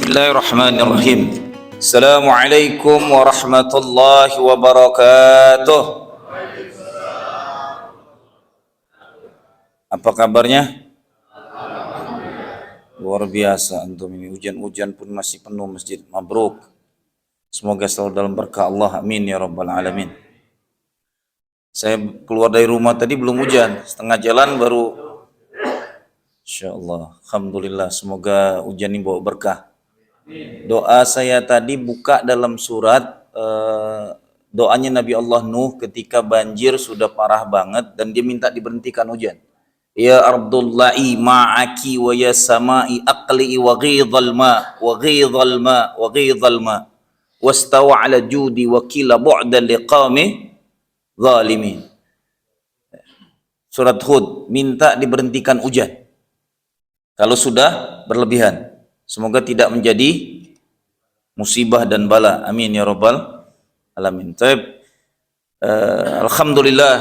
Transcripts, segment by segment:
Bismillahirrahmanirrahim. Assalamualaikum warahmatullahi wabarakatuh. Apa kabarnya? Luar biasa antum ini, hujan-hujan pun masih penuh masjid. Mabruk. Semoga selalu dalam berkah Allah. Amin ya rabbal alamin. Saya keluar dari rumah tadi belum hujan, setengah jalan baru. Insyaallah. Alhamdulillah, semoga hujan ini bawa berkah. Doa saya tadi buka dalam surat doanya Nabi Allah Nuh ketika banjir sudah parah banget dan dia minta diberhentikan hujan. Ya Ardullahi ma'aki wa ya sama'i aqli'i wa ghidhal ma wa ghidhal ma wa ghidhal ma wastawa ala judi wa kila bu'dan liqami zalimin. Surat Hud, minta diberhentikan hujan kalau sudah berlebihan. Semoga tidak menjadi musibah dan bala. Amin ya rabbal alamin. Alhamdulillah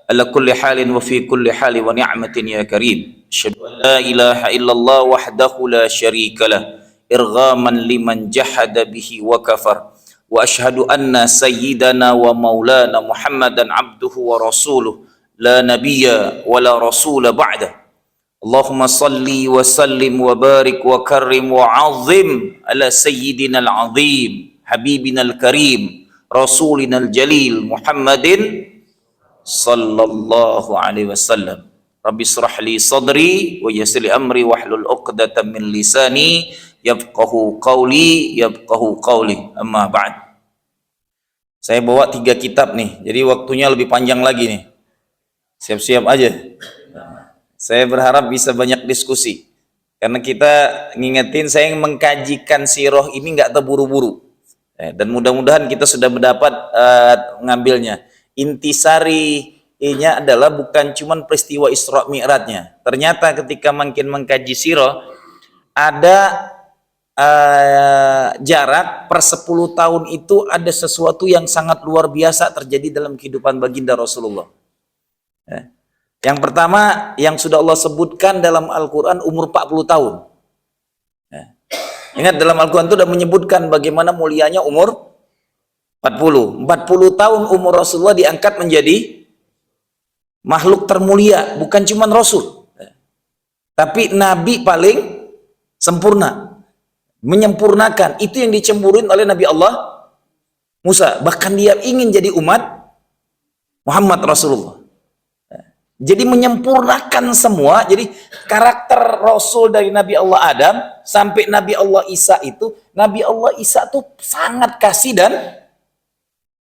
ala kulli halin wa fi kulli hali wa ni'matin ya karim. Asyhadu an la ilaha illallah wahdahu la syarika lah irghaman liman jahada bihi wa kafar. Wa asyhadu anna sayyidana wa maulana Muhammadan abduhu wa rasuluh la nabiyya wa la rasula ba'dah. Allahumma salli wa sallim wa barik wa karrim wa azim ala sayyidina al-azim habibina al-karim rasulina al-jalil Muhammadin sallallahu alaihi wasallam. Rabbi israh li sadri wa yassir li amri wahlul 'uqdatam min lisani yafqahu qawli amma ba'd. Saya bawa 3 kitab nih, jadi waktunya lebih panjang lagi nih. Siap-siap aja. Saya berharap bisa banyak diskusi, karena kita ngingetin saya mengkajikan sirah ini nggak terburu-buru, dan mudah-mudahan kita sudah mendapat ngambilnya. Intisarinya adalah bukan cuman peristiwa Isra Mi'rajnya. Ternyata ketika makin mengkaji sirah ada jarak per 10 tahun itu ada sesuatu yang sangat luar biasa terjadi dalam kehidupan baginda Rasulullah. Yang pertama yang sudah Allah sebutkan dalam Al-Quran umur 40 tahun. Ingat dalam Al-Quran itu sudah menyebutkan bagaimana mulianya umur 40. 40 tahun umur Rasulullah diangkat menjadi makhluk termulia. Bukan cuma Rasul, tapi Nabi paling sempurna. Menyempurnakan. Itu yang dicemburuin oleh Nabi Allah Musa. Bahkan dia ingin jadi umat Muhammad Rasulullah. Jadi menyempurnakan semua. Jadi karakter Rasul dari Nabi Allah Adam sampai Nabi Allah Isa itu, Nabi Allah Isa itu sangat kasih dan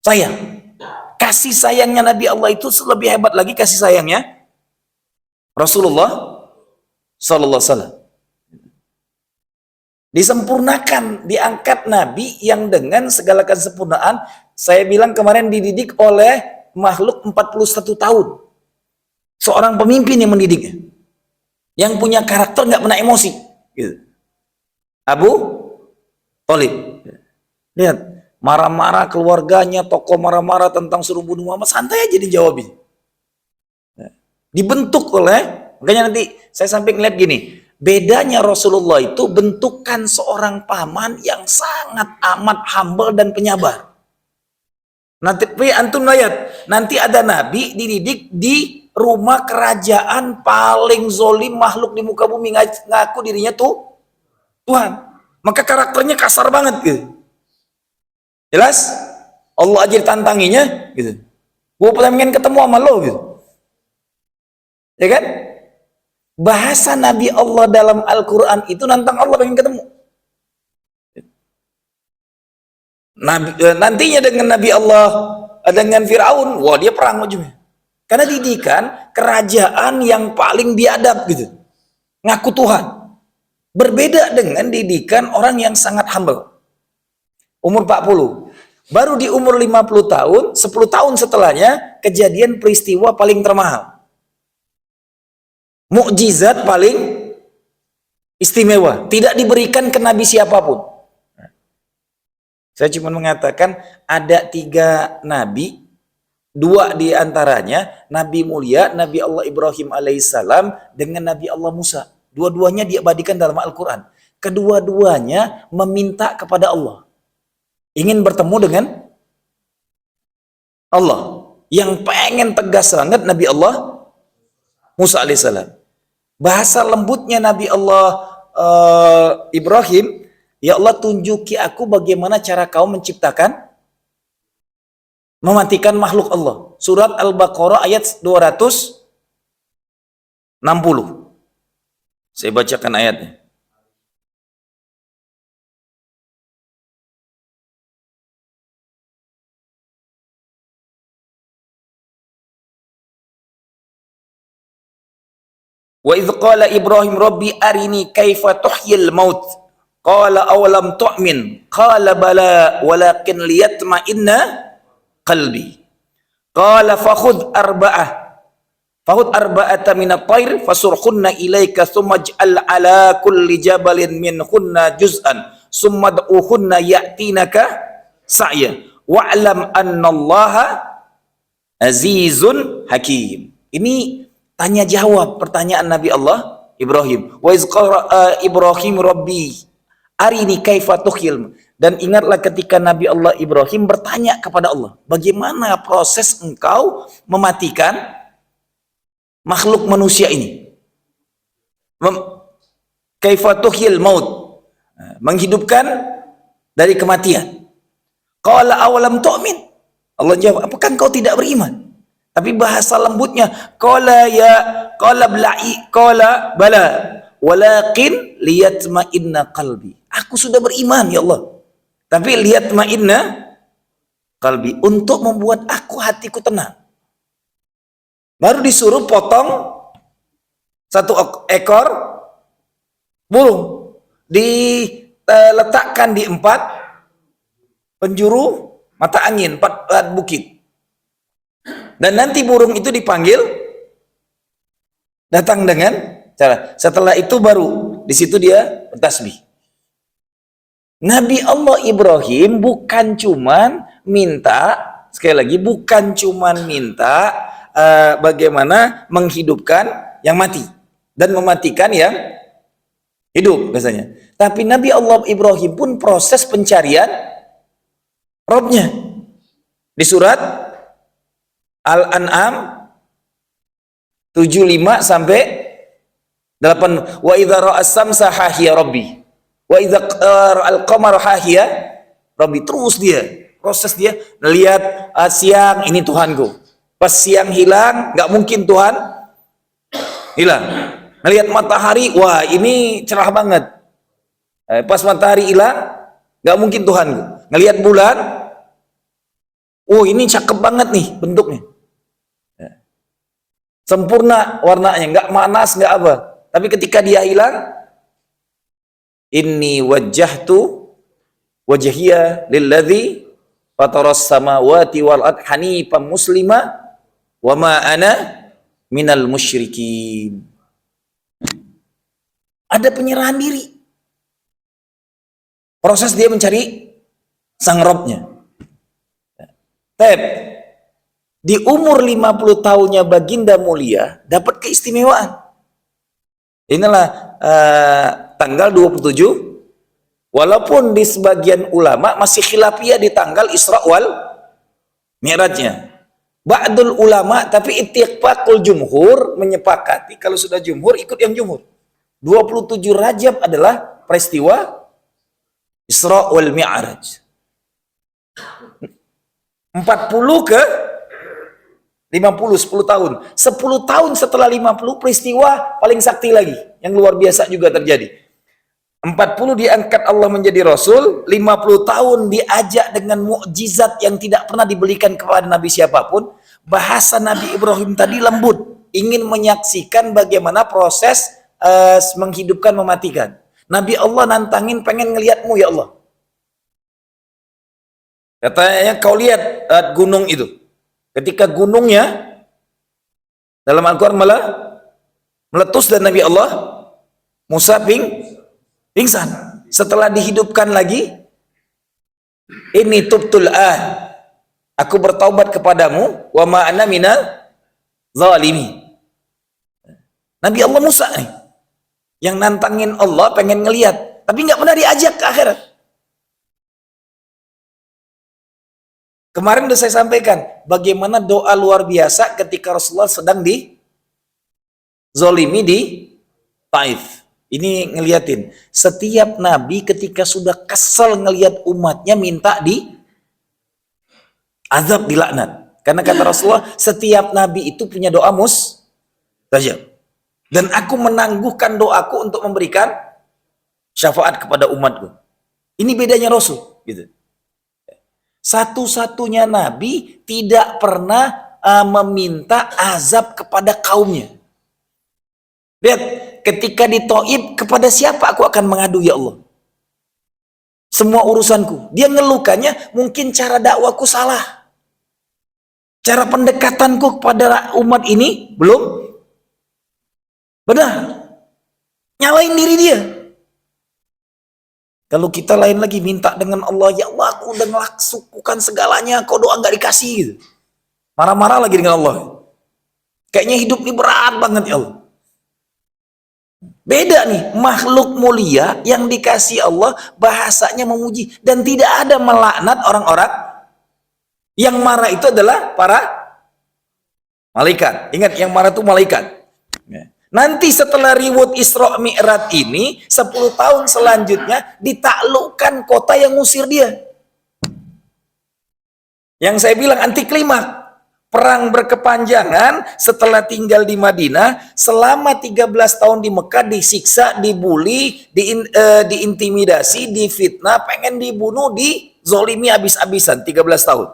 sayang. Kasih sayangnya Nabi Allah itu lebih hebat lagi kasih sayangnya Rasulullah Sallallahu Alaihi Wasallam. Disempurnakan, diangkat Nabi yang dengan segala kesempurnaan. Saya bilang kemarin dididik oleh makhluk 41 tahun. Seorang pemimpin yang mendidiknya, yang punya karakter, nggak pernah emosi, gitu. Abu Thalib, lihat marah-marah keluarganya, tokoh marah-marah tentang suruh bunuh Muhammad, santai aja dijawabin. Dibentuk oleh, makanya nanti saya sampai ngeliat gini, bedanya Rasulullah itu bentukan seorang paman yang sangat amat humble dan penyabar. Nanti antum lihat, nanti ada Nabi dididik di rumah kerajaan paling zolim makhluk di muka bumi, ngaku dirinya tuh Tuhan, maka karakternya kasar banget gitu. Jelas? Allah aja ditantanginya gitu. Gua pengen ketemu sama lo gitu. Ya kan? Bahasa Nabi Allah dalam Al-Quran itu nantang Allah pengen ketemu. Nantinya dengan Nabi Allah dengan Fir'aun, wah dia perang ujungnya. Karena didikan kerajaan yang paling biadab gitu. Ngaku Tuhan. Berbeda dengan didikan orang yang sangat humble. Umur 40. Baru di umur 50 tahun, 10 tahun setelahnya, kejadian peristiwa paling termahal. Mukjizat paling istimewa. Tidak diberikan ke Nabi siapapun. Saya cuma mengatakan ada 3 Nabi, 2 di antaranya Nabi mulia, Nabi Allah Ibrahim alaihissalam dengan Nabi Allah Musa. Dua-duanya diabadikan dalam Al-Quran. kedua-duanya meminta kepada Allah. Ingin bertemu dengan Allah. Yang pengen tegas banget Nabi Allah Musa alaihissalam. Bahasa lembutnya Nabi Allah Ibrahim, ya Allah tunjuki aku bagaimana cara kau menciptakan, mematikan makhluk Allah. Surat Al-Baqarah ayat 260. Saya bacakan ayatnya. Wa idh qala Ibrahim rabbi arini kaifa tuhyil maut qala awalam tu'min qala bala walakin liyatma'inna qalbi qala fakhudh arba'ata min at-tayr fasurhunna ilayka thumma ij'al ala kulli jabalin minhunna juz'an thumma ad'uhunna ya'tinaka sa'ya wa'lam annallaha azizun hakim. Ini tanya jawab pertanyaan Nabi Allah Ibrahim. Wa iz qala Ibrahim rabbi arini kaifa tuhyil. Dan ingatlah ketika Nabi Allah Ibrahim bertanya kepada Allah, bagaimana proses engkau mematikan makhluk manusia ini? Kaifa tuhyil maut, menghidupkan dari kematian. Qala awalam tu'min. Allah jawab, apakah engkau tidak beriman? Tapi bahasa lembutnya, qala bala walakin liyatma'inna qalbi. Aku sudah beriman ya Allah. Tapi liyatma'inna qalbi, untuk membuat hatiku tenang. Baru disuruh potong satu ekor burung, diletakkan di 4 penjuru mata angin, 4 bukit. Dan nanti burung itu dipanggil, datang dengan cara. Setelah itu baru di situ dia bertasbih. Nabi Allah Ibrahim bukan cuman minta, sekali lagi bukan cuman minta bagaimana menghidupkan yang mati dan mematikan yang hidup biasanya. Tapi Nabi Allah Ibrahim pun proses pencarian Robnya. Di surat Al-An'am 75 sampai 8. Wa idza ra'as samsa hahiya rabbi wa idza ra'al qamara hahiya rabbi. Terus dia proses, dia melihat siang, ini Tuhanku. Pas siang hilang, nggak mungkin Tuhan hilang. Melihat matahari, wah ini cerah banget. Pas matahari hilang, nggak mungkin Tuhanku. Ngelihat bulan, oh ini cakep banget nih bentuknya, sempurna warnanya, nggak panas nggak apa. Tapi ketika dia hilang, inni wajjahtu wajhiya lilladzi fataras samawati wal ardh hanifan muslima wa ma ana minal musyrikin. Ada penyerahan diri, proses dia mencari sang Robnya. Di umur 50 tahunnya baginda mulia dapat keistimewaan. Inilah tanggal 27, walaupun di sebagian ulama masih khilafiyah di tanggal Isra wal Mi'rajnya. Ba'dul ulama, tapi ittifaqul jumhur menyepakati, kalau sudah jumhur ikut yang jumhur. 27 Rajab adalah peristiwa Isra wal Mi'raj. 40 ke 50, 10 tahun. 10 tahun setelah 50 peristiwa paling sakti lagi, yang luar biasa juga terjadi. 40 diangkat Allah menjadi Rasul, 50 tahun diajak dengan mukjizat yang tidak pernah diberikan kepada Nabi siapapun. Bahasa Nabi Ibrahim tadi lembut, ingin menyaksikan bagaimana proses menghidupkan, mematikan. Nabi Allah nantangin, pengen ngelihatmu ya Allah. Katanya kau lihat gunung itu. Ketika gunungnya dalam Al-Quran malah meletus dan Nabi Allah Musa pingsan. Setelah dihidupkan lagi, ini tubtul aku bertaubat kepadamu, wa ma ana minal zalimin. Nabi Allah Musa nih yang nantangin Allah, pengen ngelihat, tapi nggak pernah diajak ke akhirat. Kemarin udah saya sampaikan bagaimana doa luar biasa ketika Rasulullah sedang zolimi di Taif. Ini ngeliatin, setiap nabi ketika sudah kesel ngelihat umatnya minta di azab, dilaknat. Karena kata Rasulullah, setiap nabi itu punya doa mustajab. Dan aku menangguhkan doaku untuk memberikan syafaat kepada umatku. Ini bedanya Rasul, gitu. Satu-satunya nabi tidak pernah meminta azab kepada kaumnya. Lihat, ketika di Taif, kepada siapa aku akan mengadu ya Allah? Semua urusanku. Dia ngelukannya, mungkin cara dakwaku salah. Cara pendekatanku kepada umat ini belum benar. Nyalain diri dia. Kalau kita lain lagi minta dengan Allah, ya Allah aku udah ngelaksukan segalanya, kau doa nggak dikasih gitu. Marah-marah lagi dengan Allah. Kayaknya hidup ini berat banget ya Allah. Beda nih, makhluk mulia yang dikasih Allah bahasanya memuji. Dan tidak ada melaknat orang-orang yang marah itu adalah para malaikat. Ingat, yang marah itu malaikat. Nanti setelah riwayat Isra Mi'raj ini, 10 tahun selanjutnya ditaklukkan kota yang ngusir dia. Yang saya bilang anti klimaks. Perang berkepanjangan setelah tinggal di Madinah, selama 13 tahun di Mekah disiksa, dibully, diintimidasi, difitnah, pengen dibunuh, dizolimi habis-habisan 13 tahun.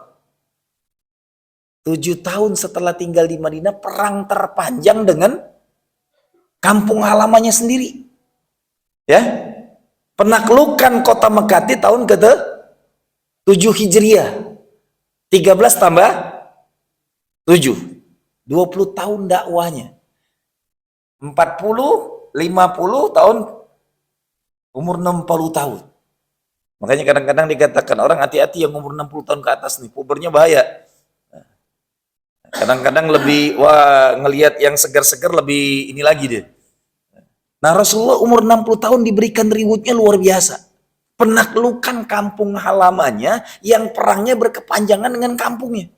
7 tahun setelah tinggal di Madinah, perang terpanjang dengan kampung halamannya sendiri. Ya. Penaklukan kota Mekah di tahun ke-7 Hijriah. 13 tambah 7. 20 tahun dakwahnya. 40, 50 tahun, umur 60 tahun. Makanya kadang-kadang dikatakan orang hati-hati yang umur 60 tahun ke atas nih, pubernya bahaya. Kadang-kadang lebih, ngelihat yang segar-segar lebih ini lagi deh. Nah, Rasulullah umur 60 tahun diberikan riwayatnya luar biasa. Penaklukan kampung halamannya yang perangnya berkepanjangan dengan kampungnya.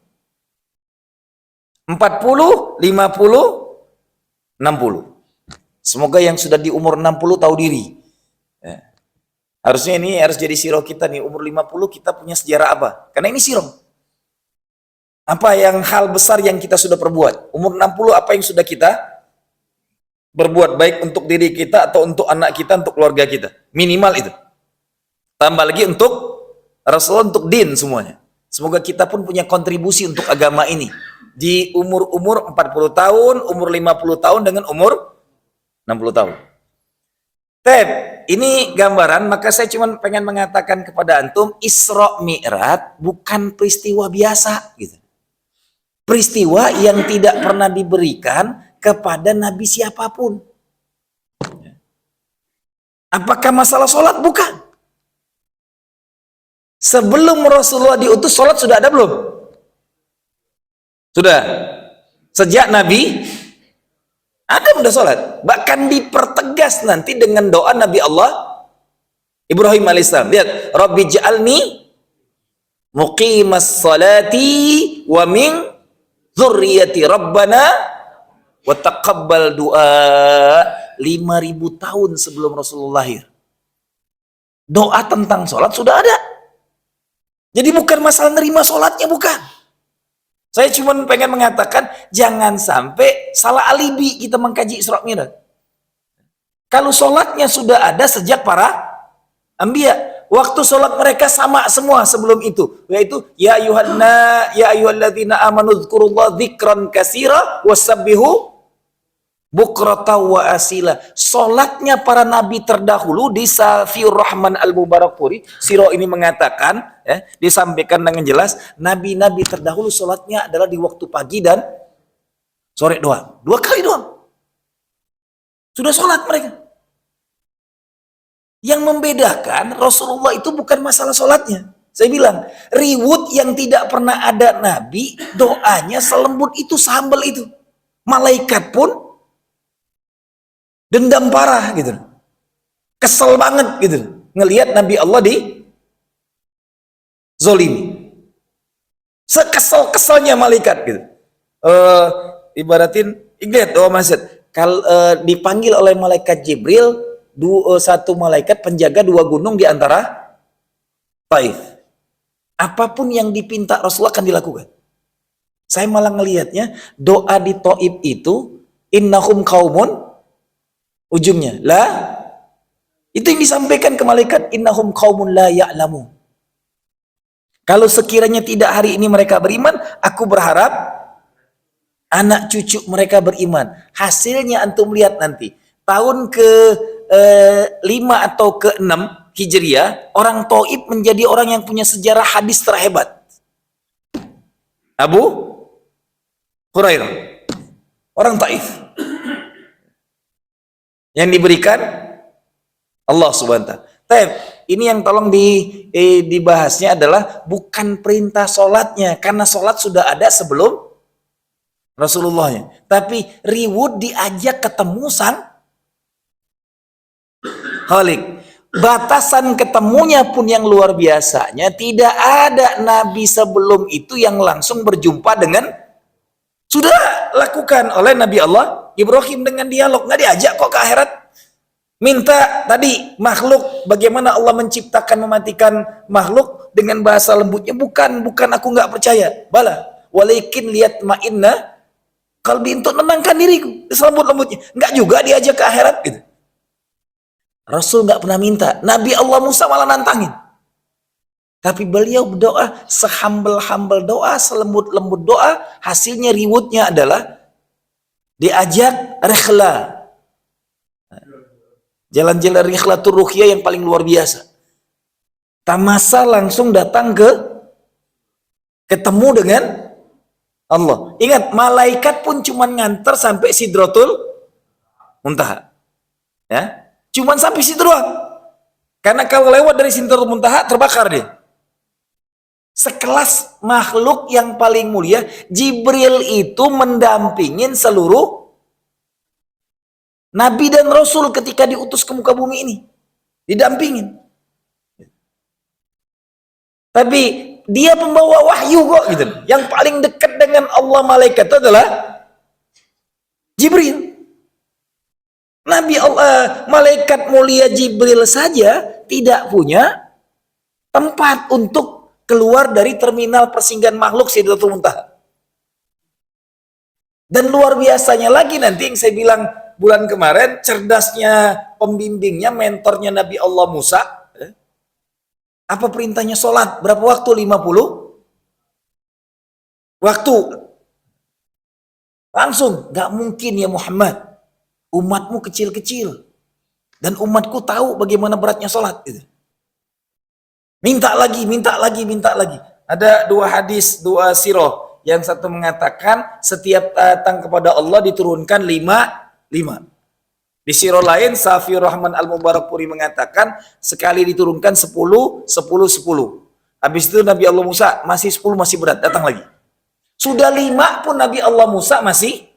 40, 50, 60. Semoga yang sudah di umur 60 tahu diri. Ya. Harusnya ini harus jadi sirah kita nih. Umur 50 kita punya sejarah apa? Karena ini sirah. Apa yang hal besar yang kita sudah perbuat? Umur 60 apa yang sudah kita berbuat baik untuk diri kita atau untuk anak kita, untuk keluarga kita. Minimal itu. Tambah lagi untuk Rasulullah, untuk din semuanya. Semoga kita pun punya kontribusi untuk agama ini. Di umur-umur 40 tahun, umur 50 tahun dengan umur 60 tahun. Ini gambaran, maka saya cuma pengen mengatakan kepada antum, Isra Mi'raj bukan peristiwa biasa gitu. Peristiwa yang tidak pernah diberikan kepada nabi siapapun. Apakah masalah sholat? Bukan. Sebelum Rasulullah diutus, sholat sudah ada belum? Sudah. Sejak Nabi Adam udah sholat. Bahkan dipertegas nanti dengan doa Nabi Allah Ibrahim alaihissalam. Lihat, Rabbi ja'alni muqimas salati wa min dzurriyyati rabbana wa taqabbal du'a. 5.000 tahun sebelum Rasulullah lahir. Doa tentang sholat sudah ada. Jadi bukan masalah nerima sholatnya, bukan. Saya cuma pengen mengatakan, jangan sampai salah alibi kita mengkaji Isra Mi'raj. Kalau sholatnya sudah ada sejak para anbiya, waktu sholat mereka sama semua sebelum itu, yaitu ya ayyuhalladzina amanu dzkurullaha dzikran katsira wasabbihu bukrata wa asila. Sholatnya para nabi terdahulu di Safiur Rahman Al-Mubarakpuri, sirah ini mengatakan, disampaikan dengan jelas, nabi-nabi terdahulu sholatnya adalah di waktu pagi dan sore doang. 2 kali doang. Sudah sholat mereka. Yang membedakan Rasulullah itu bukan masalah sholatnya. Saya bilang, riwayat yang tidak pernah ada nabi, doanya selembut itu, sambal itu. Malaikat pun dendam parah gitu. Kesel banget gitu ngelihat Nabi Allah di zolimi. Sekesel-keselnya malaikat gitu. Ibaratin ingat maksud kalau dipanggil oleh malaikat Jibril satu malaikat penjaga dua gunung di antara Taif. Apapun yang dipinta Rasulullah akan dilakukan. Saya malah ngelihatnya doa di Taif itu innahum qaumun ujungnya la itu yang disampaikan ke malaikat innahum qaumun la ya'lamu. Kalau sekiranya tidak hari ini mereka beriman, aku berharap anak cucu mereka beriman. Hasilnya antum lihat nanti. Tahun ke 5 atau ke 6 Hijriah, orang Taif menjadi orang yang punya sejarah hadis terhebat. Abu Hurairah, orang Taif. Yang diberikan Allah Subhanahu wa taala. Ini yang tolong dibahasnya adalah bukan perintah sholatnya, karena sholat sudah ada sebelum Rasulullahnya. Tapi riwud diajak ketemu sang Khalik. Batasan ketemunya pun yang luar biasanya, tidak ada nabi sebelum itu yang langsung berjumpa dengan, sudah lakukan oleh Nabi Allah Ibrahim dengan dialog, nggak diajak kok ke akhirat. Minta tadi makhluk, bagaimana Allah menciptakan mematikan makhluk dengan bahasa lembutnya, bukan aku nggak percaya, bala walakin lihat ma'inna kalbi, untuk menenangkan diriku selembut-lembutnya, nggak juga diajak ke akhirat gitu. Rasul nggak pernah minta. Nabi Allah Musa malah nantangin, tapi beliau berdoa sehambel-hambel doa, selembut-lembut doa, hasilnya riwutnya adalah diajak rihla, jalan-jalan rihlatur ruhiyah yang paling luar biasa. Tamasa langsung datang ketemu dengan Allah. Ingat, malaikat pun cuman nganter sampai Sidratul Muntaha. Ya, cuman sampai situ doang. Karena kalau lewat dari Sidratul Muntaha terbakar dia. Sekelas makhluk yang paling mulia, Jibril itu mendampingin seluruh Nabi dan Rasul ketika diutus ke muka bumi ini, didampingin. Tapi dia pembawa wahyu kok gitu. Yang paling dekat dengan Allah malaikat itu adalah Jibril. Nabi Allah, malaikat mulia Jibril saja tidak punya tempat untuk keluar dari terminal persinggahan makhluk Sidratul Muntaha. Dan luar biasanya lagi nanti yang saya bilang bulan kemarin, cerdasnya pembimbingnya, mentornya Nabi Allah Musa, apa perintahnya sholat? Berapa waktu? 50 waktu. Langsung, gak mungkin ya Muhammad, umatmu kecil-kecil dan umatku tahu bagaimana beratnya sholat gitu. Minta lagi. Ada dua hadis, dua sirah. Yang satu mengatakan setiap datang kepada Allah diturunkan 5. Di sirah lain Safiur Rahman Al-Mubarakpuri mengatakan sekali diturunkan 10. Habis itu Nabi Allah Musa masih 10, masih berat, datang lagi. Sudah 5 pun Nabi Allah Musa masih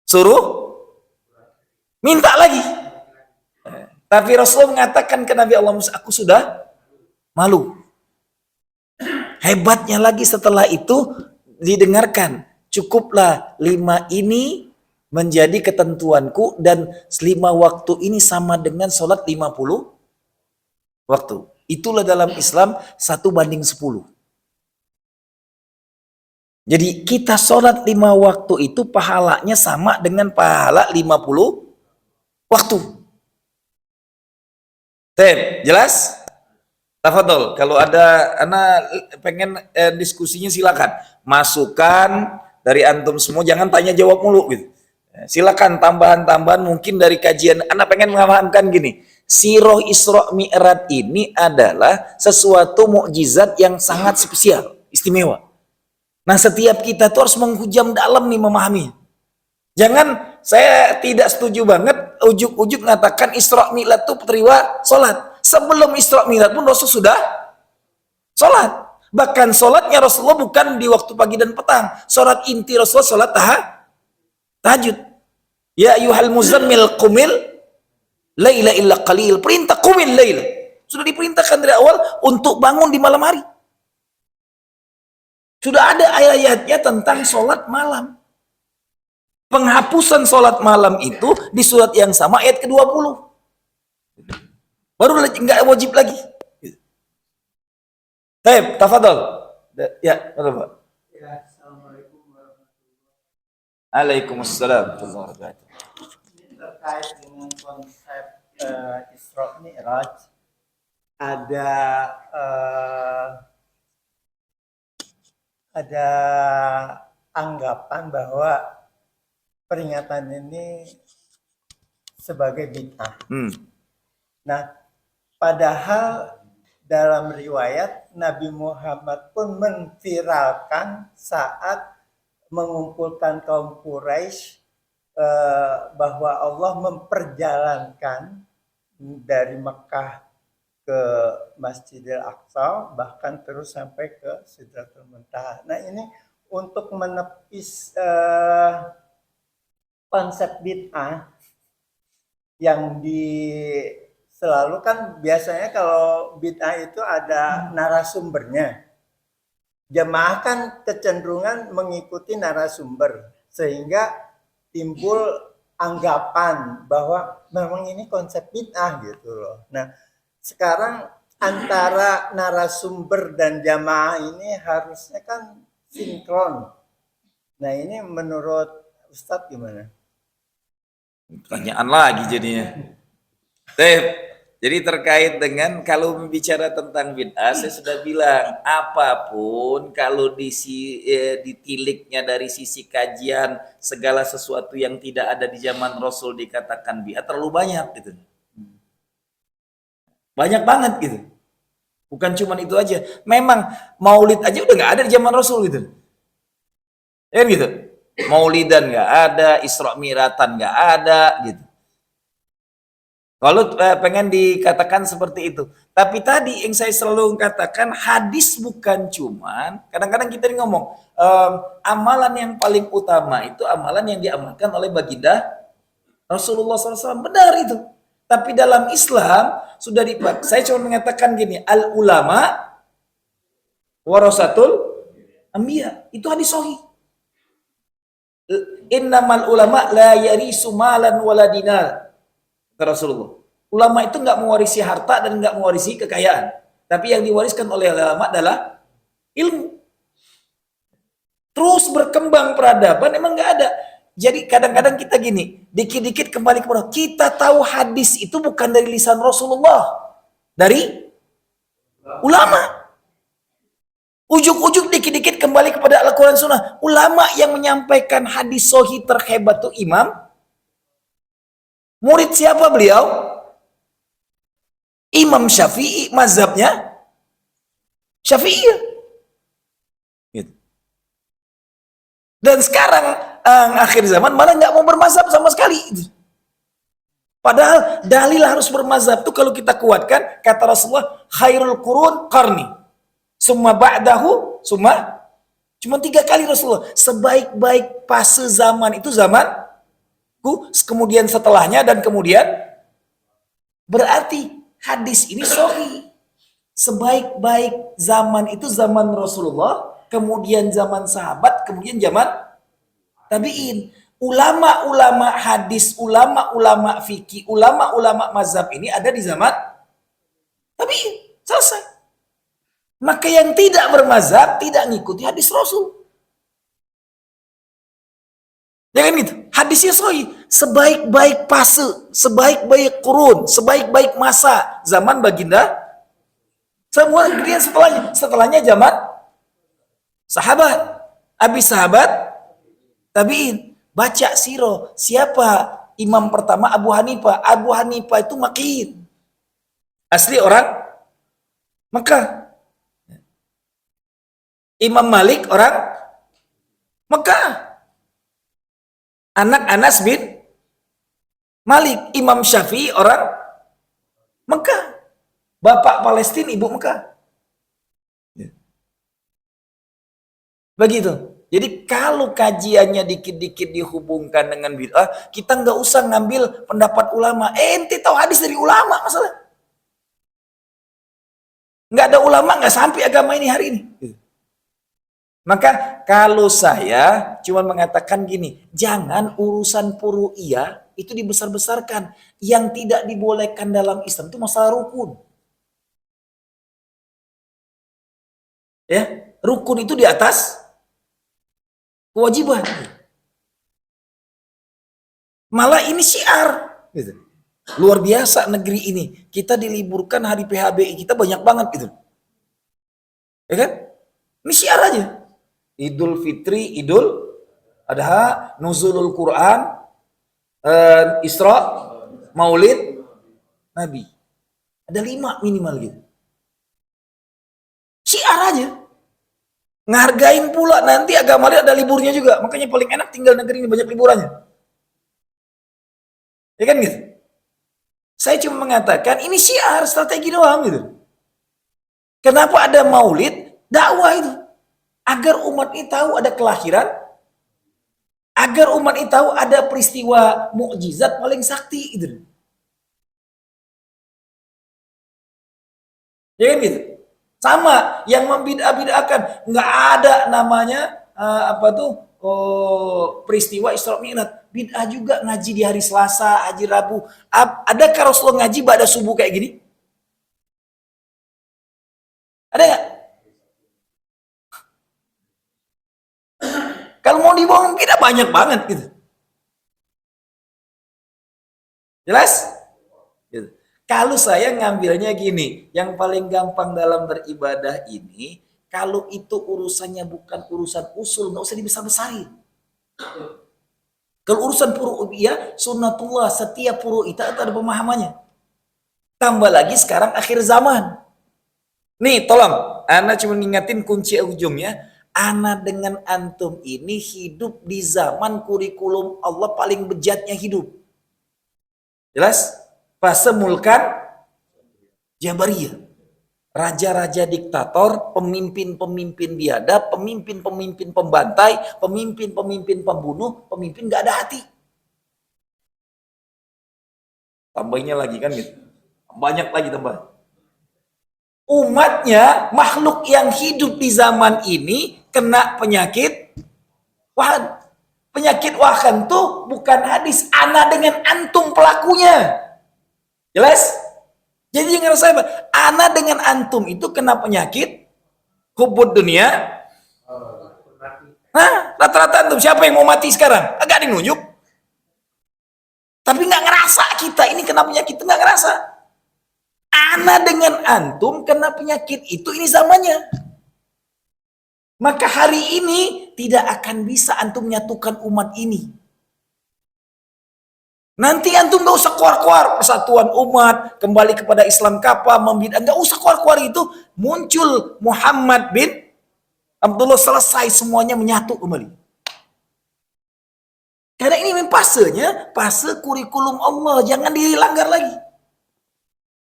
suruh minta lagi. Tapi Rasul mengatakan ke Nabi Allah Musa, aku sudah malu. Hebatnya lagi setelah itu didengarkan, cukuplah 5 ini menjadi ketentuanku, dan 5 waktu ini sama dengan sholat 50 waktu. Itulah dalam Islam 1:10. Jadi kita sholat 5 waktu itu pahalanya sama dengan pahala 50 waktu. Jelas? Tafadhol, kalau ada anak pengen diskusinya silakan. Masukan dari antum semua, jangan tanya jawab mulu gitu. Silakan tambahan-tambahan mungkin dari kajian. Anak pengen mengatakan gini, Sirah Isra Mi'raj ini adalah sesuatu mukjizat yang sangat spesial, istimewa. Nah, setiap kita tuh harus menghujam dalam nih memahami. Jangan, saya tidak setuju banget ujuk-ujuk mengatakan Isra Mi'raj itu peristiwa sholat. Sebelum Isra Mi'raj pun Rasul sudah sholat. Bahkan sholatnya Rasulullah bukan di waktu pagi dan petang. Sholat inti Rasulullah sholat tahajud. Ya ayyuhal muzammil qumil Laila illa qalil, perintah qumil laila. Sudah diperintahkan dari awal untuk bangun di malam hari. Sudah ada ayat-ayatnya tentang sholat malam. Penghapusan sholat malam itu di surat yang sama ayat ke-20. Baru nggak wajib lagi. Baik, tafadhol. Ya, Pak. Ya, Assalamualaikum warahmatullahi wabarakatuh. Waalaikumsalam warahmatullahi wabarakatuh. Ini terkait dengan konsep Isra Mi'raj, ada ada anggapan bahwa peringatan ini sebagai bid'ah. Nah, padahal dalam riwayat Nabi Muhammad pun memviralkan saat mengumpulkan kaum Quraisy bahwa Allah memperjalankan dari Mekah ke Masjidil Aqsa, bahkan terus sampai ke Sidratul Muntaha. Nah, ini untuk menepis konsep bid'ah yang selalu kan biasanya kalau bid'ah itu ada narasumbernya. Jamaah kan kecenderungan mengikuti narasumber sehingga timbul anggapan bahwa memang ini konsep bid'ah gitu loh. Nah, sekarang antara narasumber dan jamaah ini harusnya kan sinkron. Nah, ini menurut Ustadz gimana? Pertanyaan lagi jadinya. Jadi terkait dengan kalau bicara tentang bid'ah, saya sudah bilang apapun kalau ditiliknya dari sisi kajian segala sesuatu yang tidak ada di zaman Rasul dikatakan bid'ah terlalu banyak gitu. Banyak banget gitu. Bukan cuma itu aja. Memang maulid aja udah nggak ada di zaman Rasul gitu. Ya gitu. Maulidan nggak ada, Isra Mi'ratan nggak ada gitu. Kalau pengen dikatakan seperti itu. Tapi tadi yang saya selalu katakan hadis bukan cuman, kadang-kadang kita ngomong amalan yang paling utama itu amalan yang diamalkan oleh baginda Rasulullah SAW. Benar itu. Tapi dalam Islam sudah dipakai. Saya cuma mengatakan gini, al ulama warasatul anbiya. Itu hadis sahih. Innamal ulama la yarisu malan wala dinar. Kata Rasulullah. Ulama itu nggak mewarisi harta dan nggak mewarisi kekayaan. Tapi yang diwariskan oleh ulama adalah ilmu. Terus berkembang peradaban emang nggak ada. Jadi kadang-kadang kita gini, dikit-dikit kembali kepada kita tahu hadis itu bukan dari lisan Rasulullah, dari ulama. Ujuk-ujuk dikit-dikit kembali kepada Al-Quran Sunnah. Ulama yang menyampaikan hadis sahih terhebat itu imam. Murid siapa beliau? Imam Syafi'i, mazhabnya Syafi'i. Gitu. Dan sekarang akhir zaman malah nggak mau bermazhab sama sekali. Padahal dalil harus bermazhab tuh kalau kita kuatkan kata Rasulullah khairul qurun qarni. Summa ba'dahu, cuma 3 kali Rasulullah. Sebaik-baik fase zaman itu zamanku, kemudian setelahnya, dan kemudian. Berarti hadis ini sahih. Sebaik-baik zaman itu zaman Rasulullah, kemudian zaman sahabat, kemudian zaman tabi'in. Ulama-ulama hadis, ulama-ulama fikih, ulama-ulama mazhab ini ada di zaman tabi'in. Selesai. Maka yang tidak bermazhab tidak ngikuti hadis Rasul. Jangan gitu. Hadisnya sahih. Sebaik-baik fase, sebaik-baik kurun, sebaik-baik masa zaman baginda. Semua kemudian setelahnya zaman sahabat. Habis sahabat tabi'in. Baca sirah. Siapa imam pertama? Abu Hanifah. Abu Hanifah itu Makiyin. Asli orang Mekah. Imam Malik orang Mekah. Anak Anas bin Malik. Imam Syafi'i orang Mekah. Bapak Palestina, ibu Mekah. Begitu. Jadi kalau kajiannya dikit-dikit dihubungkan dengan bid'ah, kita nggak usah ngambil pendapat ulama. Ente tahu hadis dari ulama masalah. Nggak ada ulama nggak sampai agama ini hari ini. Maka kalau saya cuma mengatakan gini, jangan urusan furu'iyah itu dibesar-besarkan. Yang tidak dibolehkan dalam Islam itu masalah rukun. Ya, rukun itu di atas kewajiban. Malah ini syiar. Gitu. Luar biasa negeri ini. Kita diliburkan hari PHBI kita banyak banget gitu. Ya kan? Ini syiar aja. Idul Fitri, Idul Adha, Nuzulul Quran, Isra, Maulid, Nabi. Ada 5 minimal gitu. Syiar aja. Ngargain pula nanti agama dia ada liburnya juga. Makanya paling enak tinggal negeri ini banyak liburannya. Ya kan gitu. Saya cuma mengatakan ini syiar, strategi doang gitu. Kenapa ada maulid? Dakwah itu. Agar umat ini tahu ada kelahiran. Agar umat ini tahu ada peristiwa mukjizat paling sakti gitu. Ya kan gitu. Sama yang membid'ah-bid'ahkan, nggak ada namanya peristiwa Isra Mi'raj. Bid'ah juga ngaji di hari Selasa, haji Rabu. Adakah Rasulullah ngaji pada subuh kayak gini? Ada nggak? Kalau mau dibohong kita banyak banget gitu. Jelas? Gitu. Kalau saya ngambilnya gini, yang paling gampang dalam beribadah ini, kalau itu urusannya bukan urusan usul, nggak usah dibesar-besarin. Kalau urusan furu'iyah, sunnatullah, setiap furu'iyah itu ada pemahamannya. Tambah lagi sekarang akhir zaman. Nih, tolong, Ana cuma ngingetin kunci ujungnya. Ana dengan antum ini hidup di zaman kurikulum Allah paling bejatnya hidup. Jelas? Fase mulkan Jabariyah. Raja-raja diktator, pemimpin-pemimpin biadab, pemimpin-pemimpin pembantai, pemimpin-pemimpin pembunuh, pemimpin gak ada hati. Tambahnya lagi kan gitu. Banyak lagi tambah. Umatnya, makhluk yang hidup di zaman ini kena penyakit wahan. Penyakit wahan tuh bukan hadis, ana dengan antum pelakunya. Jelas? Jadi jangan saya, ana dengan antum itu kena penyakit hubud dunia. Nah, rata-rata antum siapa yang mau mati sekarang? Agak nunjuk. Tapi nggak ngerasa kita ini kena penyakit, nggak ngerasa. Ana dengan antum kena penyakit itu ini zamannya. Maka hari ini tidak akan bisa antum menyatukan umat ini. Nanti antum gak usah keluar-keluar persatuan umat, kembali kepada Islam kapa, membid'ah, gak usah keluar-keluar itu. Muncul Muhammad bin Abdullah, selesai semuanya menyatu kembali. Karena ini fasenya, fase kurikulum Allah, jangan dilanggar lagi.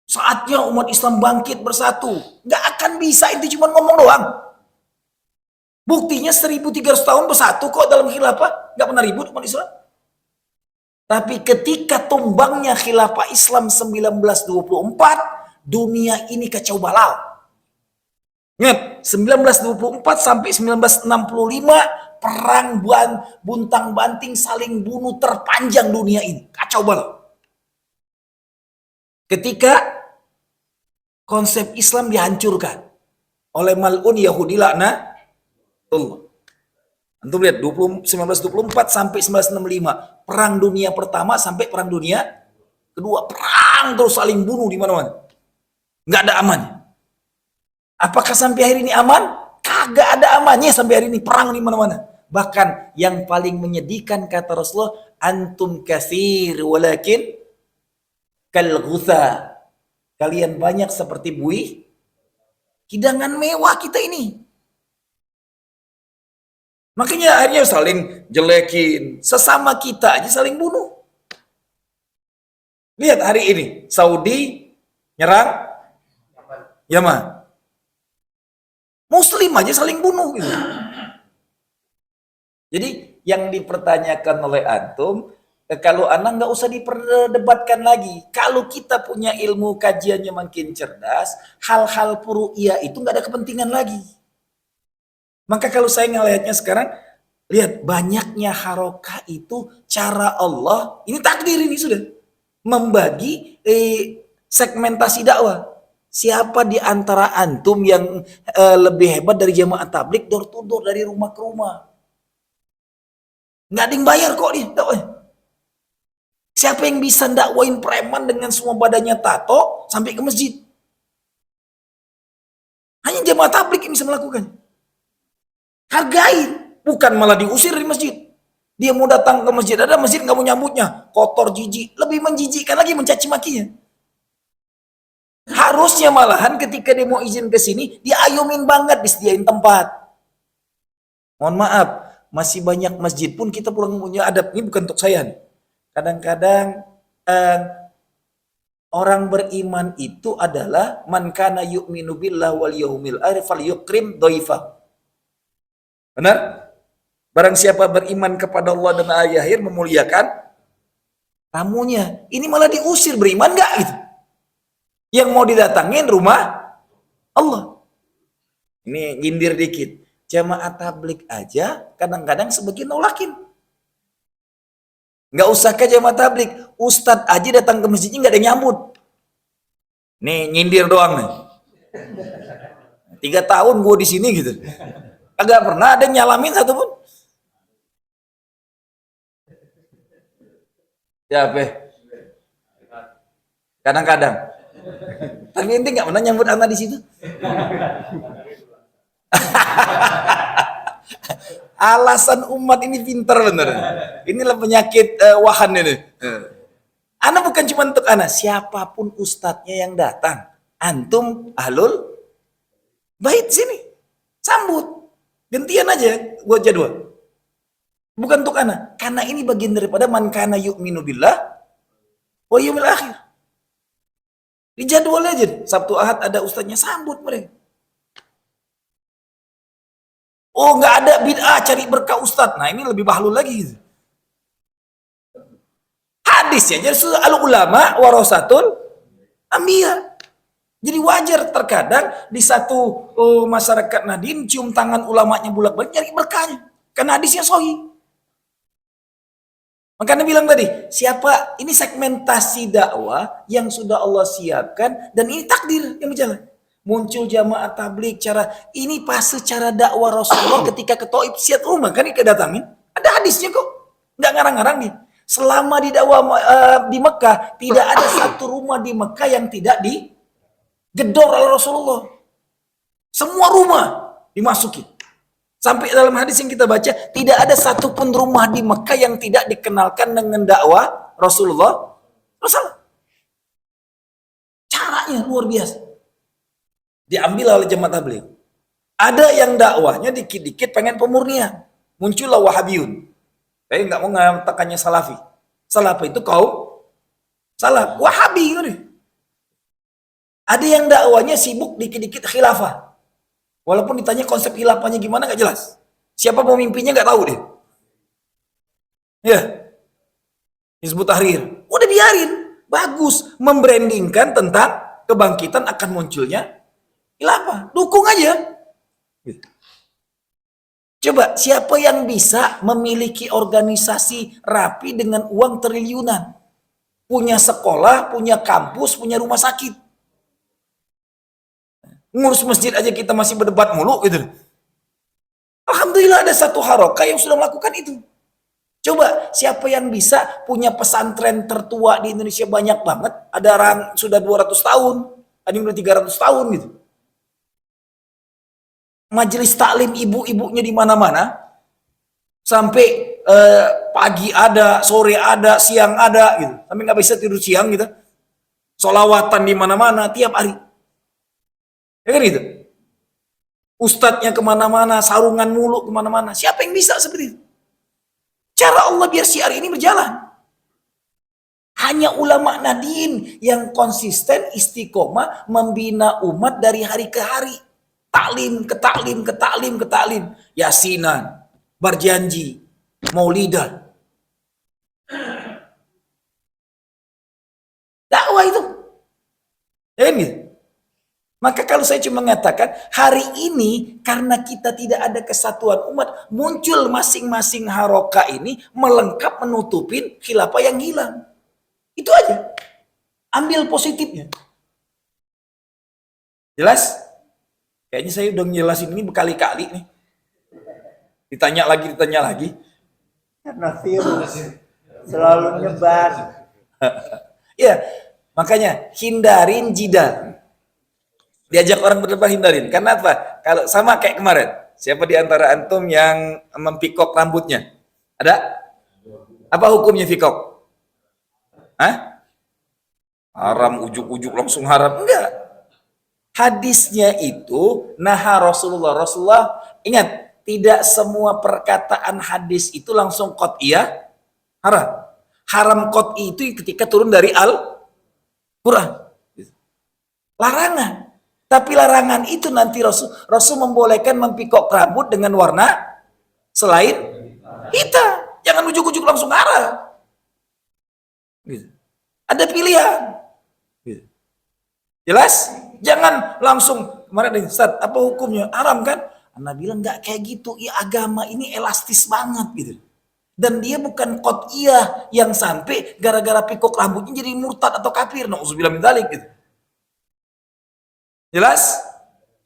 Saatnya umat Islam bangkit bersatu. Gak akan bisa, itu cuma ngomong doang. Buktinya 1300 tahun bersatu kok dalam khilafah, gak pernah ribut umat Islam. Tapi ketika tumbangnya khilafah Islam 1924, dunia ini kacau balau. Ingat, 1924 sampai 1965, perang buntang-banting saling bunuh terpanjang dunia ini. Kacau balau. Ketika konsep Islam dihancurkan oleh mal'un Yahudi laknatullah. Antum lihat 1924 sampai 1965, perang dunia pertama sampai perang dunia kedua, perang terus saling bunuh di mana-mana. Nggak ada amannya. Apakah sampai hari ini aman? Kagak ada amannya sampai hari ini, perang di mana-mana. Bahkan yang paling menyedihkan kata Rasulullah, antum katsir walakin kal ghutha. Kalian banyak seperti buih hidangan mewah kita ini. Makanya akhirnya saling jelekin. Sesama kita aja saling bunuh. Lihat hari ini. Saudi nyerang Yaman. Muslim aja saling bunuh. Gitu. Jadi yang dipertanyakan oleh antum, kalau anak nggak usah diperdebatkan lagi. Kalau kita punya ilmu kajiannya makin cerdas, hal-hal furu'iyah itu nggak ada kepentingan lagi. Maka kalau saya ngelihatnya sekarang, lihat banyaknya harokah itu cara Allah, ini takdir ini sudah, membagi segmentasi dakwah. Siapa di antara antum yang lebih hebat dari jamaah tablik door to door dari rumah ke rumah? Nggak ada yang bayar kok dia dakwahnya. Siapa yang bisa dakwain preman dengan semua badannya tato sampai ke masjid? Hanya jamaah tablik yang bisa melakukan. Hargain, bukan malah diusir dari masjid. Dia mau datang ke masjid, ada masjid nggak mau nyambutnya, kotor, jijik, lebih menjijikkan lagi mencaci makinya. Harusnya malahan ketika dia mau izin ke sini, diayumin banget, disediain tempat. Mohon maaf, masih banyak masjid pun kita kurang punya adab. Ini bukan untuk saya nih. Kadang-kadang orang beriman itu adalah man kana yu'minu billah wal yaumil akhir falyukrim dhaifah. Benar? Barang siapa beriman kepada Allah dan hari akhir memuliakan tamunya. Ini malah diusir, beriman enggak gitu. Yang mau didatangin rumah Allah. Ini nyindir dikit. Jamaah tablik aja kadang-kadang sebagian nolakin. Nggak usah ke jamaah tablik, ustadz aja datang ke masjidnya nggak ada yang nyambut. Nih nyindir doang nih. 3 tahun gue di sini gitu, agak pernah ada yang nyalamin satupun. Ya, kadang-kadang. Tapi ente nggak pernah nyambut anak di situ. Alasan umat ini pinter bener. Inilah penyakit wahan ini. Anak bukan cuma untuk anak, siapapun ustadznya yang datang, antum ahlul bait sini, sambut, gantian aja buat jadwal. Bukan untuk anak, karena ini bagian daripada man kana yu'minu billah wa yaumil akhir. Di jadwal aja, Sabtu Ahad ada ustadznya, sambut mereka. Oh nggak ada bid'ah cari berkah ustadz. Nah ini lebih bahlul lagi gitu. Hadisnya jadi al ulama warasatul anbiya. Jadi wajar terkadang di satu masyarakat Nadin cium tangan ulamanya bolak-balik nyari berkahnya. Karena hadisnya sahih. Makanya bilang tadi, siapa ini segmentasi dakwah yang sudah Allah siapkan dan ini takdir yang berjalan. Muncul jamaah tablik cara ini pas secara dakwah Rasulullah ketika ke Taif siat rumah kan kedatangin ada hadisnya kok, nggak ngarang-ngarang nih. Selama di dakwah di Mekah tidak ada satu rumah di Mekah yang tidak digedor oleh Rasulullah, semua rumah dimasuki. Sampai dalam hadis yang kita baca tidak ada satupun rumah di Mekah yang tidak dikenalkan dengan dakwah Rasulullah. Caranya luar biasa. Diambil oleh jemaah tabligh. Ada yang dakwahnya dikit-dikit pengen pemurnian. Muncullah Wahabiyun. Saya nggak mau mengatakannya Salafi. Salafi itu kaum Salaf. Wahabi. Ada yang dakwahnya sibuk dikit-dikit khilafah. Walaupun ditanya konsep khilafahnya gimana nggak jelas. Siapa pemimpinnya nggak tahu deh. Ya. Hizbut Tahrir. Udah biarin. Bagus. Membrandingkan tentang kebangkitan akan munculnya khilafah, dukung aja. Coba siapa yang bisa memiliki organisasi rapi dengan uang triliunan, punya sekolah, punya kampus, punya rumah sakit, ngurus masjid aja kita masih berdebat mulu gitu. Alhamdulillah ada satu harokah yang sudah melakukan itu. Coba siapa yang bisa punya pesantren tertua di Indonesia banyak banget, ada orang sudah 200 tahun, ada yang udah 300 tahun gitu. Majelis taklim ibu-ibunya di mana-mana, sampai pagi ada, sore ada, siang ada, gitu. Sampai nggak bisa tidur siang gitu. Solawatan di mana-mana tiap hari, ya kan gitu. Ustadznya kemana-mana, sarungan mulu kemana-mana. Siapa yang bisa seperti itu? Cara Allah biar syiar ini berjalan. Hanya ulama Nadin yang konsisten istiqomah membina umat dari hari ke hari. Taklim ke taklim ke taklim ke taklim, yasinan, berjanji, maulidan. Dakwah itu. Ya kan gitu? Maka kalau saya cuma mengatakan, hari ini karena kita tidak ada kesatuan umat, muncul masing-masing haroka ini melengkap menutupin khilafah yang hilang. Itu aja. Ambil positifnya. Jelas? Kayaknya saya udah ngejelasin ini berkali-kali nih. Ditanya lagi. Karena virus selalu nyebar. Ya, makanya hindarin jidal. Diajak orang berdebat hindarin. Karena apa? Kalau sama kayak kemarin. Siapa di antara antum yang mempikok rambutnya? Ada? Apa hukumnya pikok? Hah? Haram, ujuk-ujuk langsung haram. Enggak. Hadisnya itu, Rasulullah. Ingat, tidak semua perkataan hadis itu langsung qat'iyah haram. Haram qat'i itu ketika turun dari Al-Quran. Larangan. Tapi larangan itu nanti Rasul membolehkan mempikok rambut dengan warna selain hitam. Jangan ujuk-ujuk langsung haram. Gitu. Ada pilihan. Gitu. Jelas? Jangan langsung, kemarin Ustaz, apa hukumnya? Haram kan? Anda bilang nggak kayak gitu. Ya agama ini elastis banget gitu. Dan dia bukan qat'iyah yang sampai gara-gara pikok rambutnya jadi murtad atau kafir. Nauzubillah min dzalik gitu. Jelas?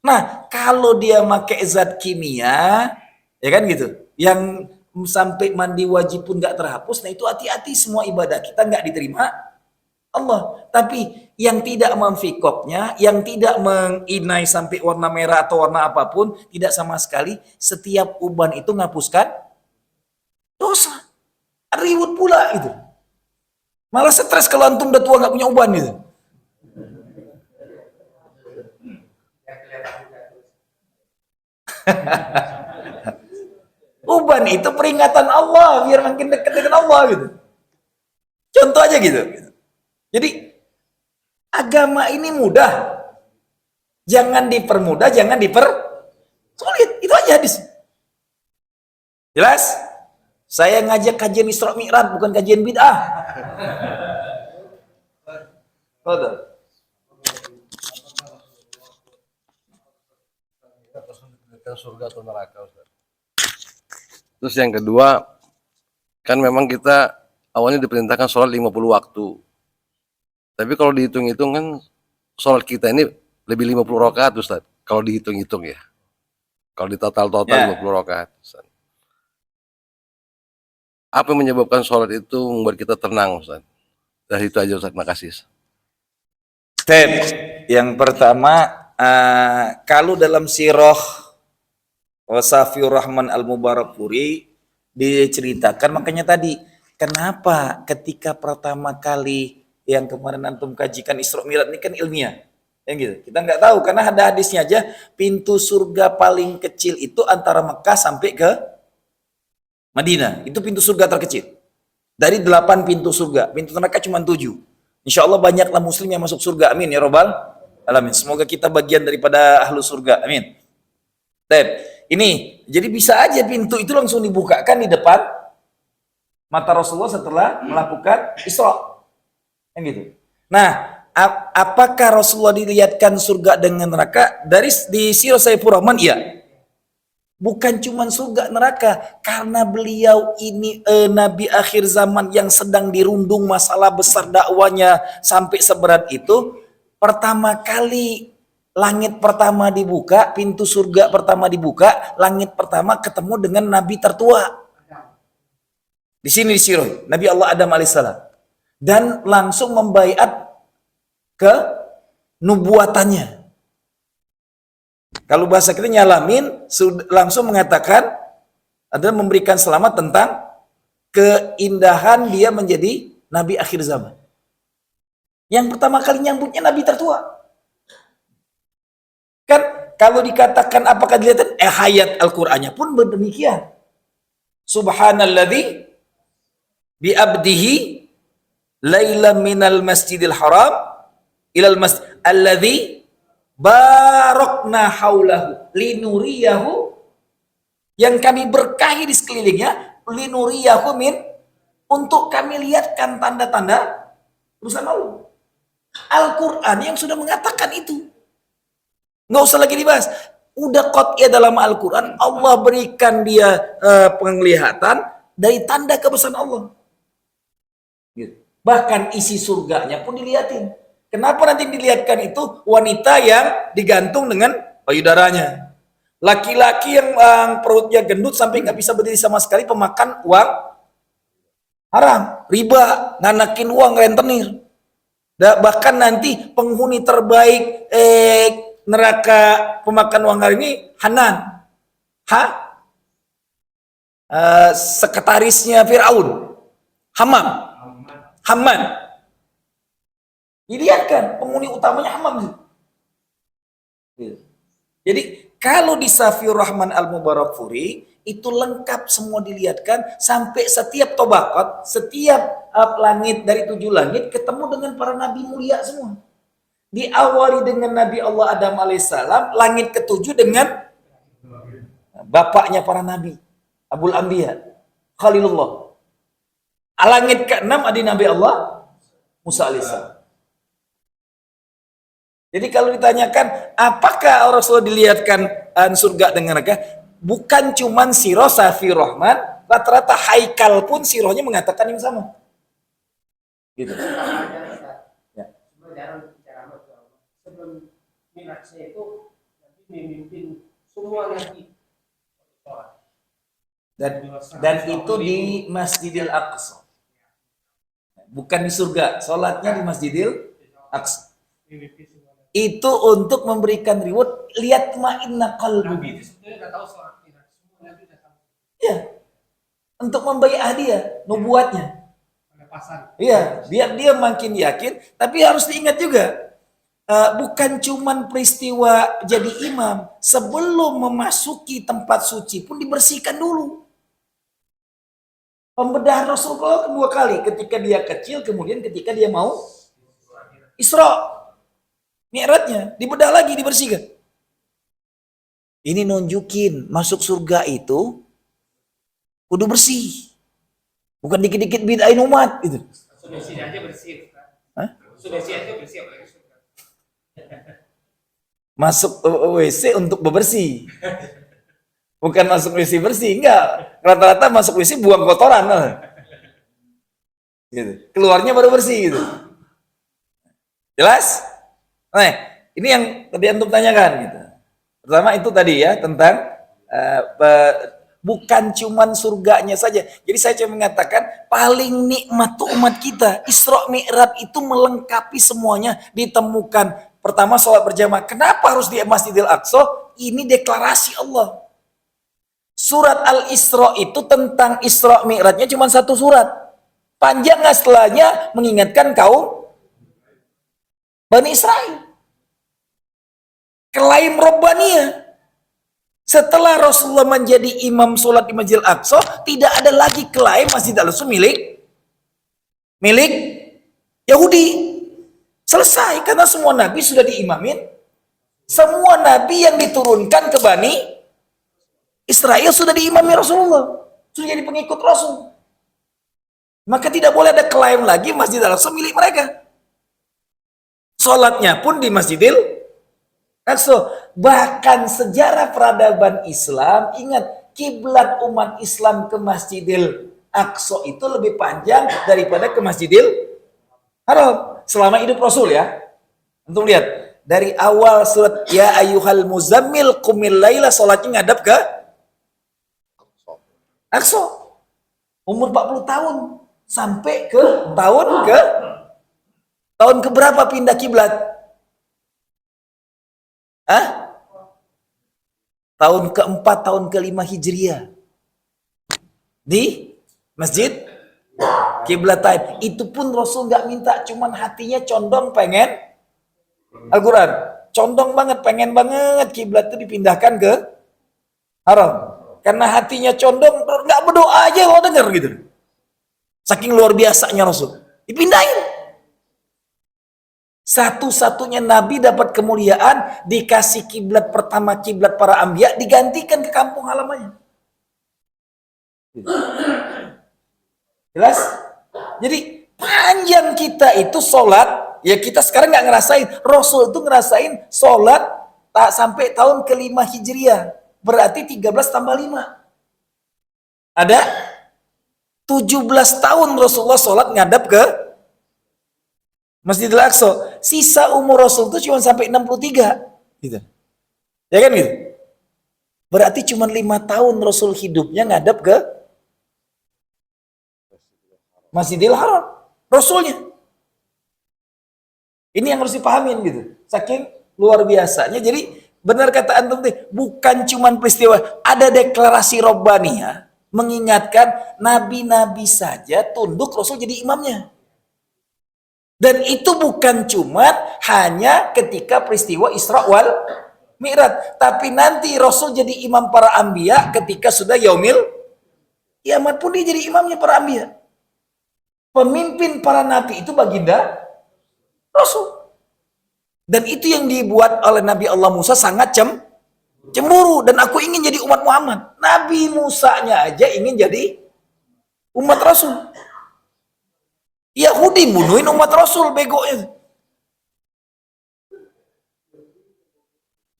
Nah, kalau dia pakai zat kimia, ya kan gitu, yang sampai mandi wajib pun nggak terhapus, nah itu hati-hati, semua ibadah kita nggak diterima Allah. Tapi yang tidak memfikoknya, yang tidak menginai sampai warna merah atau warna apapun, tidak sama sekali, setiap uban itu ngapuskan dosa. Ribut pula itu. Malah stres kalau antum udah tua nggak punya uban gitu. Uban itu peringatan Allah biar makin dekat dengan Allah gitu. Contoh aja gitu. Jadi agama ini mudah. Jangan dipermudah, jangan dipersulit. Itu aja hadis. Jelas? Saya ngajak kajian Isra Mi'raj bukan kajian bid'ah. Betul. Surga atau neraka, Ustaz. Terus yang kedua, kan memang kita awalnya diperintahkan sholat 50 waktu. Tapi kalau dihitung-hitung kan sholat kita ini lebih 50 rakaat, Ustaz. Kalau dihitung-hitung ya. Kalau di total 50 rakaat, Ustaz. Apa yang menyebabkan sholat itu membuat kita tenang, Ustaz? Dari itu aja, Ustaz. Makasih. Step yang pertama, kalau dalam sirah Wasafiur Rahman Al-Mubarakpuri diceritakan, makanya tadi kenapa ketika pertama kali yang kemarin antum kajikan Isra Mi'raj ini kan ilmiah, ya gitu. Kita nggak tahu karena ada hadisnya aja, pintu surga paling kecil itu antara Mekah sampai ke Madinah, itu pintu surga terkecil. Dari 8 pintu surga, pintu neraka cuma 7. Insya Allah banyaklah muslim yang masuk surga, amin ya robbal alamin. Semoga kita bagian daripada ahlu surga, amin. Ini, jadi bisa aja pintu itu langsung dibukakan di depan mata Rasulullah setelah melakukan Isra. Yang gitu. Nah, apakah Rasulullah dilihatkan surga dengan neraka? Di Sirah Saifur Rahman, iya. Bukan cuma surga neraka, karena beliau ini Nabi akhir zaman yang sedang dirundung masalah besar dakwanya sampai seberat itu. Pertama kali langit pertama dibuka, pintu surga pertama dibuka, langit pertama ketemu dengan Nabi tertua. Di sini di Sirah, Nabi Allah Adam alaihissalam. Dan langsung membaiat ke nubuatannya. Kalau bahasa kita nyalamin, langsung mengatakan, adalah memberikan selamat tentang keindahan dia menjadi Nabi akhir zaman. Yang pertama kali nyambutnya Nabi tertua. Kan kalau dikatakan apakah dilihat ayat Al-Qur'annya pun demikian. Subhanalladzi bi abdihi lailan minal masjidil haram ilal masjid alladzi barakna haulahu linuriyahu, yang kami berkahi di sekelilingnya linuriyahu min, untuk kami lihatkan tanda-tanda urusan Allah. Al-Quran yang sudah mengatakan itu. Nggak usah lagi dibahas. Udah qat'iyah dalam Al-Quran, Allah berikan dia penglihatan dari tanda kebesaran Allah. Gitu. Bahkan isi surganya pun dilihatin. Kenapa nanti dilihatkan itu? Wanita yang digantung dengan payudaranya. Laki-laki yang perutnya gendut sampai nggak bisa berdiri sama sekali, pemakan uang haram, riba, nganakin uang rentenir. Bahkan nanti penghuni terbaik neraka pemakan uang haram ini Hanan, sekretarisnya Fir'aun, Haman. Dilihatkan penghuni utamanya Haman. Jadi kalau di Safiur Rahman Al-Mubarakfuri itu lengkap semua dilihatkan, sampai setiap tobakat, setiap langit dari 7 langit ketemu dengan para nabi mulia semua. Diawali dengan Nabi Allah Adam alaihissalam, langit ke-7 dengan bapaknya para nabi, Abul Anbiya, Khalilullah. Langit ke-6 ada Nabi Allah Musa alaihissalam. Jadi kalau ditanyakan apakah Rasulullah dilihatkan surga dengan neraka, bukan cuman sirah Safiur Rahman, rata-rata haikal pun sirahnya mengatakan yang sama. Gitu. Ya. Sebelum Mi'rajnya itu Nabi memimpin semua nabi. Dan itu di Masjidil Aqsa. Bukan di surga, sholatnya di Masjidil Aqsa. Itu untuk memberikan reward, lihat ma'inna qalbu. Nabi itu sebenarnya udah tahu soal Mi'raj. Semua nabi udah tahu. Iya. Untuk membaiat dia, nubuatnya. Iya, biar dia makin yakin, tapi harus diingat juga, bukan cuman peristiwa jadi imam, sebelum memasuki tempat suci pun dibersihkan dulu. Pembedahan Rasulullah 2 kali, ketika dia kecil, kemudian ketika dia mau Isra. Mi'rajnya dibedah lagi, dibersihkan. Ini nunjukin masuk surga itu kudu bersih. Bukan dikit-dikit bid'ahin umat gitu. Sudah aja bersih. Hah? Sudah aja bersih apalagi surga. Masuk WC untuk bebersih. Bukan masuk WC bersih, enggak. Rata-rata masuk WC buang kotoran. Gitu. Keluarnya baru bersih gitu. Jelas? Nah, ini yang tadi antum tanyakan gitu. Pertama itu tadi ya tentang bukan cuman surganya saja. Jadi saya cuma mengatakan paling nikmat tuh umat kita. Isra Mi'raj itu melengkapi semuanya, ditemukan. Pertama sholat berjamaah. Kenapa harus di Masjidil Aqsa? Ini deklarasi Allah. Surat Al-Isra itu tentang Isra Mi'rajnya cuma 1 surat. Panjang nggak setelahnya mengingatkan kaum Bani Israel. Klaim Robbaniyah. Setelah Rasulullah menjadi imam sholat di Masjidil Aqsa, tidak ada lagi klaim Masjid Al-Aqsa milik Yahudi. Selesai, karena semua nabi sudah diimamin. Semua nabi yang diturunkan ke Bani Israel sudah diimami Rasulullah. Sudah jadi pengikut Rasul. Maka tidak boleh ada klaim lagi Masjid Al-Aqsa milik mereka. Sholatnya pun di Masjidil Aqsa. Bahkan sejarah peradaban Islam, ingat, kiblat umat Islam ke Masjidil Aqsa itu lebih panjang daripada ke Masjidil Haram. Selama hidup Rasul ya. Untuk lihat, dari awal surat Ya Ayyuhal Muzammil Qumil Laila, sholatnya ngadap ke Aqsa. Umur 40 tahun. Sampai ke tahun keberapa pindah kiblat? Tahun keempat, tahun kelima Hijriah. Di Masjid Qiblatain. Itu pun Rasul nggak minta, cuman hatinya condong pengen Al-Quran. Condong banget, pengen banget kiblat itu dipindahkan ke Haram. Karena hatinya condong, nggak berdoa aja lo denger gitu. Saking luar biasanya Rasul. Dipindahin. Satu-satunya Nabi dapat kemuliaan, dikasih kiblat pertama, kiblat para anbiya, digantikan ke kampung halamannya. Jelas? Jadi panjang kita itu sholat, ya kita sekarang nggak ngerasain. Rasul itu ngerasain sholat tak sampai tahun ke-5 Hijriah. Berarti 13 tambah 5. Ada 17 tahun Rasulullah sholat ngadap ke Masjidil Aqsa. Sisa umur Rasul itu cuma sampai 63. Gitu. Ya kan gitu? Berarti cuma 5 tahun Rasul hidupnya ngadap ke Masjidil Haram. Rasulnya. Ini yang harus dipahamin gitu. Saking luar biasanya. Jadi benar kata antum teh, bukan cuma peristiwa, ada deklarasi Robbaniyah mengingatkan nabi-nabi saja tunduk Rasul jadi imamnya. Dan itu bukan cuma hanya ketika peristiwa Isra wal Mi'raj, tapi nanti Rasul jadi imam para anbiya ketika sudah yaumil kiamat pun dia jadi imamnya para anbiya. Pemimpin para nabi itu baginda Rasul. Dan itu yang dibuat oleh Nabi Allah Musa sangat cemburu. Dan aku ingin jadi umat Muhammad. Nabi Musanya aja ingin jadi umat Rasul. Yahudi bunuhin umat Rasul, begonya.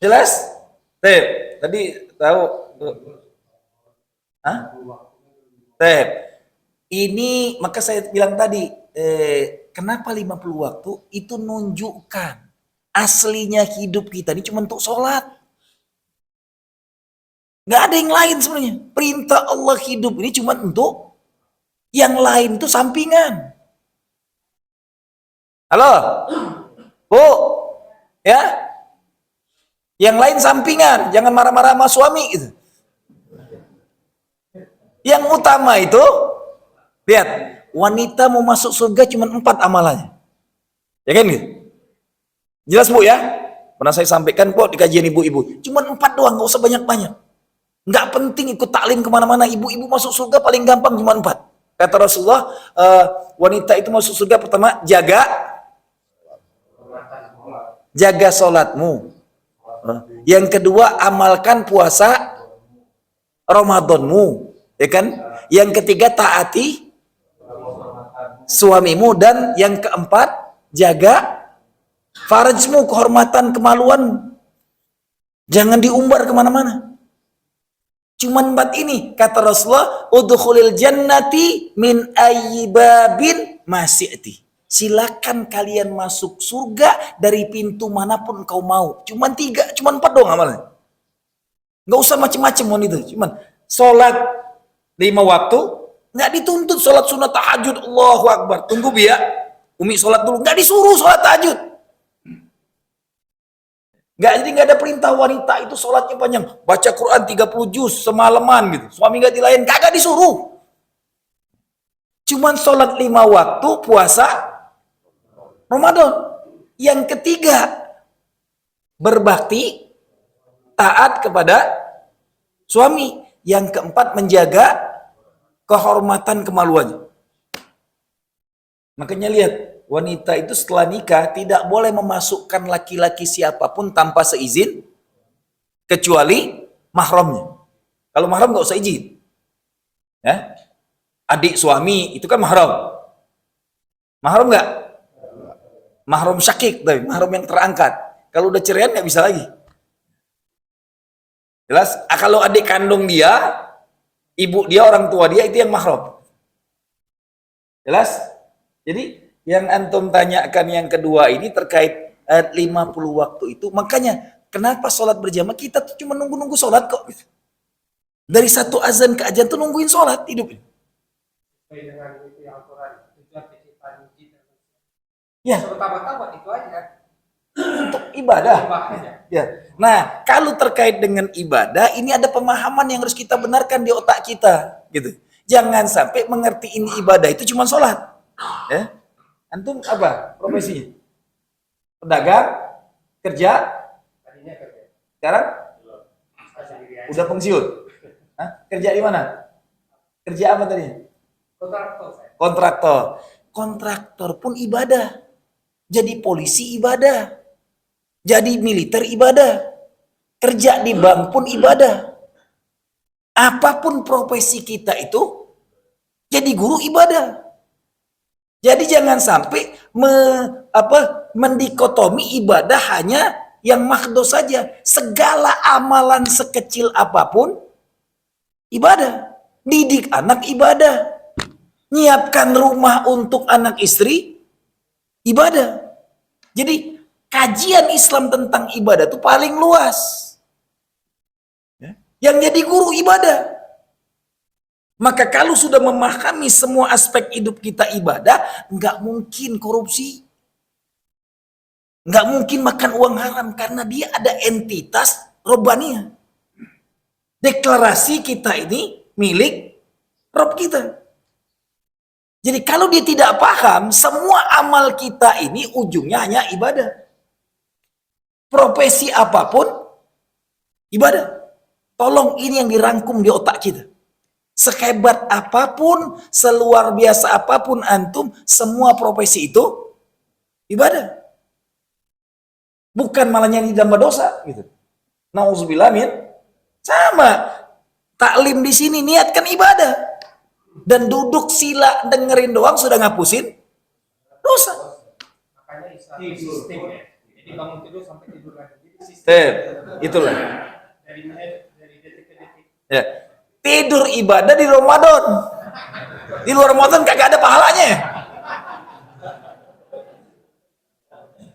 Jelas? Tadi tahu? Hah? Ini maka saya bilang tadi, kenapa 50 waktu itu nunjukkan aslinya hidup kita ini cuma untuk sholat. Nggak ada yang lain sebenarnya. Perintah Allah hidup ini cuma untuk, yang lain itu sampingan. Halo? Bu? Ya? Yang lain sampingan. Jangan marah-marah sama suami gitu. Yang utama itu, lihat, wanita mau masuk surga cuma 4 amalannya. Ya kan gitu? Jelas Bu ya? Pernah saya sampaikan kok di kajian ibu-ibu. Cuma 4 doang, gak usah banyak-banyak. Nggak penting ikut taklim kemana-mana. Ibu-ibu masuk surga paling gampang cuma 4. Kata Rasulullah, wanita itu masuk surga pertama, jaga sholatmu. Yang kedua, amalkan puasa Ramadanmu. Ya kan? Yang ketiga, taati suamimu. Dan yang keempat, jaga farajmu, kehormatan, kemaluan. Jangan diumbar kemana-mana. Cuman 4 ini, kata Rasulullah, udkhulil jannati min ayyibabin masyi'ti. Silakan kalian masuk surga dari pintu manapun engkau mau. Cuman 4 doang amalnya. Nggak usah macem-macem itu. Cuman sholat 5 waktu, nggak dituntut sholat sunat tahajud, Allahu Akbar. Tunggu biar Umi sholat dulu. Nggak disuruh sholat tahajud. Jadi nggak ada perintah wanita itu sholatnya panjang. Baca Quran 30 juz semalaman gitu. Suami nggak dilayan, kagak disuruh. Cuman sholat 5 waktu, puasa Ramadan. Yang ketiga, berbakti, taat kepada suami. Yang keempat, menjaga kehormatan kemaluannya. Makanya lihat, wanita itu setelah nikah tidak boleh memasukkan laki-laki siapapun tanpa seizin, kecuali mahramnya. Kalau mahram nggak usah izin. Ya? Adik suami itu kan mahram. Mahram nggak? Mahram syakik, mahram yang terangkat. Kalau udah ceraian nggak bisa lagi. Jelas? Kalau adik kandung dia, ibu dia, orang tua dia, itu yang mahram. Jelas? Jadi yang antum tanyakan yang kedua ini terkait 50 waktu itu. Makanya kenapa sholat berjamaah, kita tuh cuma nunggu-nunggu sholat kok. Dari satu azan ke azan tuh nungguin sholat hidup. Dengan itu yang Al-Quran, tujuan penciptaan kita. Ya. Pertama-tama itu aja. Untuk ibadah. Ya. Nah, kalau terkait dengan ibadah, ini ada pemahaman yang harus kita benarkan di otak kita, gitu. Jangan sampai mengerti ini ibadah itu cuma sholat. Ya. Antum apa profesinya? Pedagang? Kerja? Sekarang? Udah pensiun? Hah? Kerja di mana? Kerja apa tadi? Kontraktor. Kontraktor pun ibadah. Jadi polisi ibadah. Jadi militer ibadah. Kerja di bank pun ibadah. apapun profesi kita itu, jadi guru ibadah. Jadi jangan sampai mendikotomi ibadah hanya yang mahdoh saja. Segala amalan sekecil apapun ibadah. Didik anak ibadah. Nyiapkan rumah untuk anak istri ibadah. Jadi kajian Islam tentang ibadah itu paling luas. Yang jadi guru ibadah. Maka kalau sudah memahami semua aspek hidup kita ibadah, nggak mungkin korupsi. Nggak mungkin makan uang haram, karena dia ada entitas robbania. Deklarasi kita ini milik Rob kita. Jadi kalau dia tidak paham, semua amal kita ini ujungnya hanya ibadah. Profesi apapun, ibadah. Tolong ini yang dirangkum di otak kita. Sehebat apapun, seluar biasa apapun antum, semua profesi itu ibadah. Bukan malah nyanyi dalam dosa gitu. Nauzubillah min. Sama. Taklim di sini niatkan ibadah. Dan duduk sila dengerin doang sudah ngapusin dosa. Makanya Islam sistem ya. Jadi bangun tidur sampai tidur lagi. Jadi Itulah. dari detik ke detik. Ya. Tidur ibadah di Ramadan. Di luar Ramadan kagak ada pahalanya.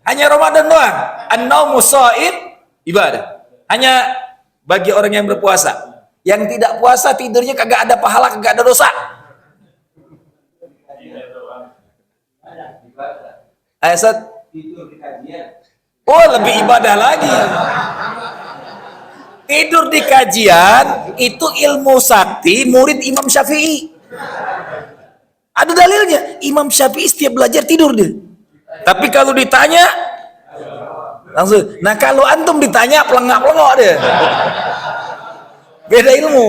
Hanya Ramadan doang. An-naumu shaim ibadah. Hanya bagi orang yang berpuasa. Yang tidak puasa tidurnya kagak ada pahala, kagak ada dosa. Ayat tidur di kajian. Oh, lebih ibadah lagi. Tidur di kajian itu ilmu sakti murid Imam Syafi'i. Ada dalilnya. Imam Syafi'i setiap belajar tidur dia. Tapi kalau ditanya langsung. Nah kalau antum ditanya pelengak-pelengok dia. Beda ilmu.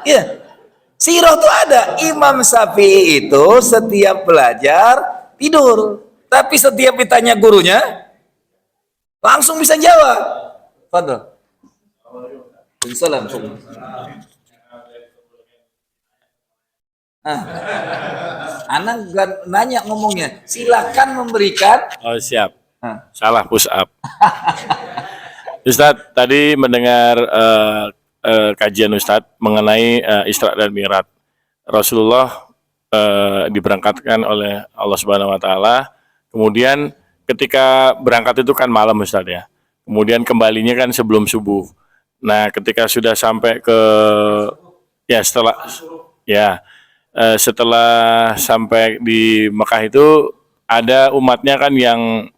Iya. Sirah tuh ada. Imam Syafi'i itu setiap belajar tidur. Tapi setiap ditanya gurunya langsung bisa jawab. Fadl. Salam. Anak nanya ngomongnya. Silakan memberikan. Oh siap. Salah push up. Ustadz tadi mendengar kajian Ustadz mengenai Isra dan Mi'raj. Rasulullah diberangkatkan oleh Allah Subhanahu Wa Taala. Kemudian ketika berangkat itu kan malam Ustadz ya. Kemudian kembalinya kan sebelum subuh. Nah, ketika sudah sampai ke setelah sampai di Mekah itu ada umatnya kan yang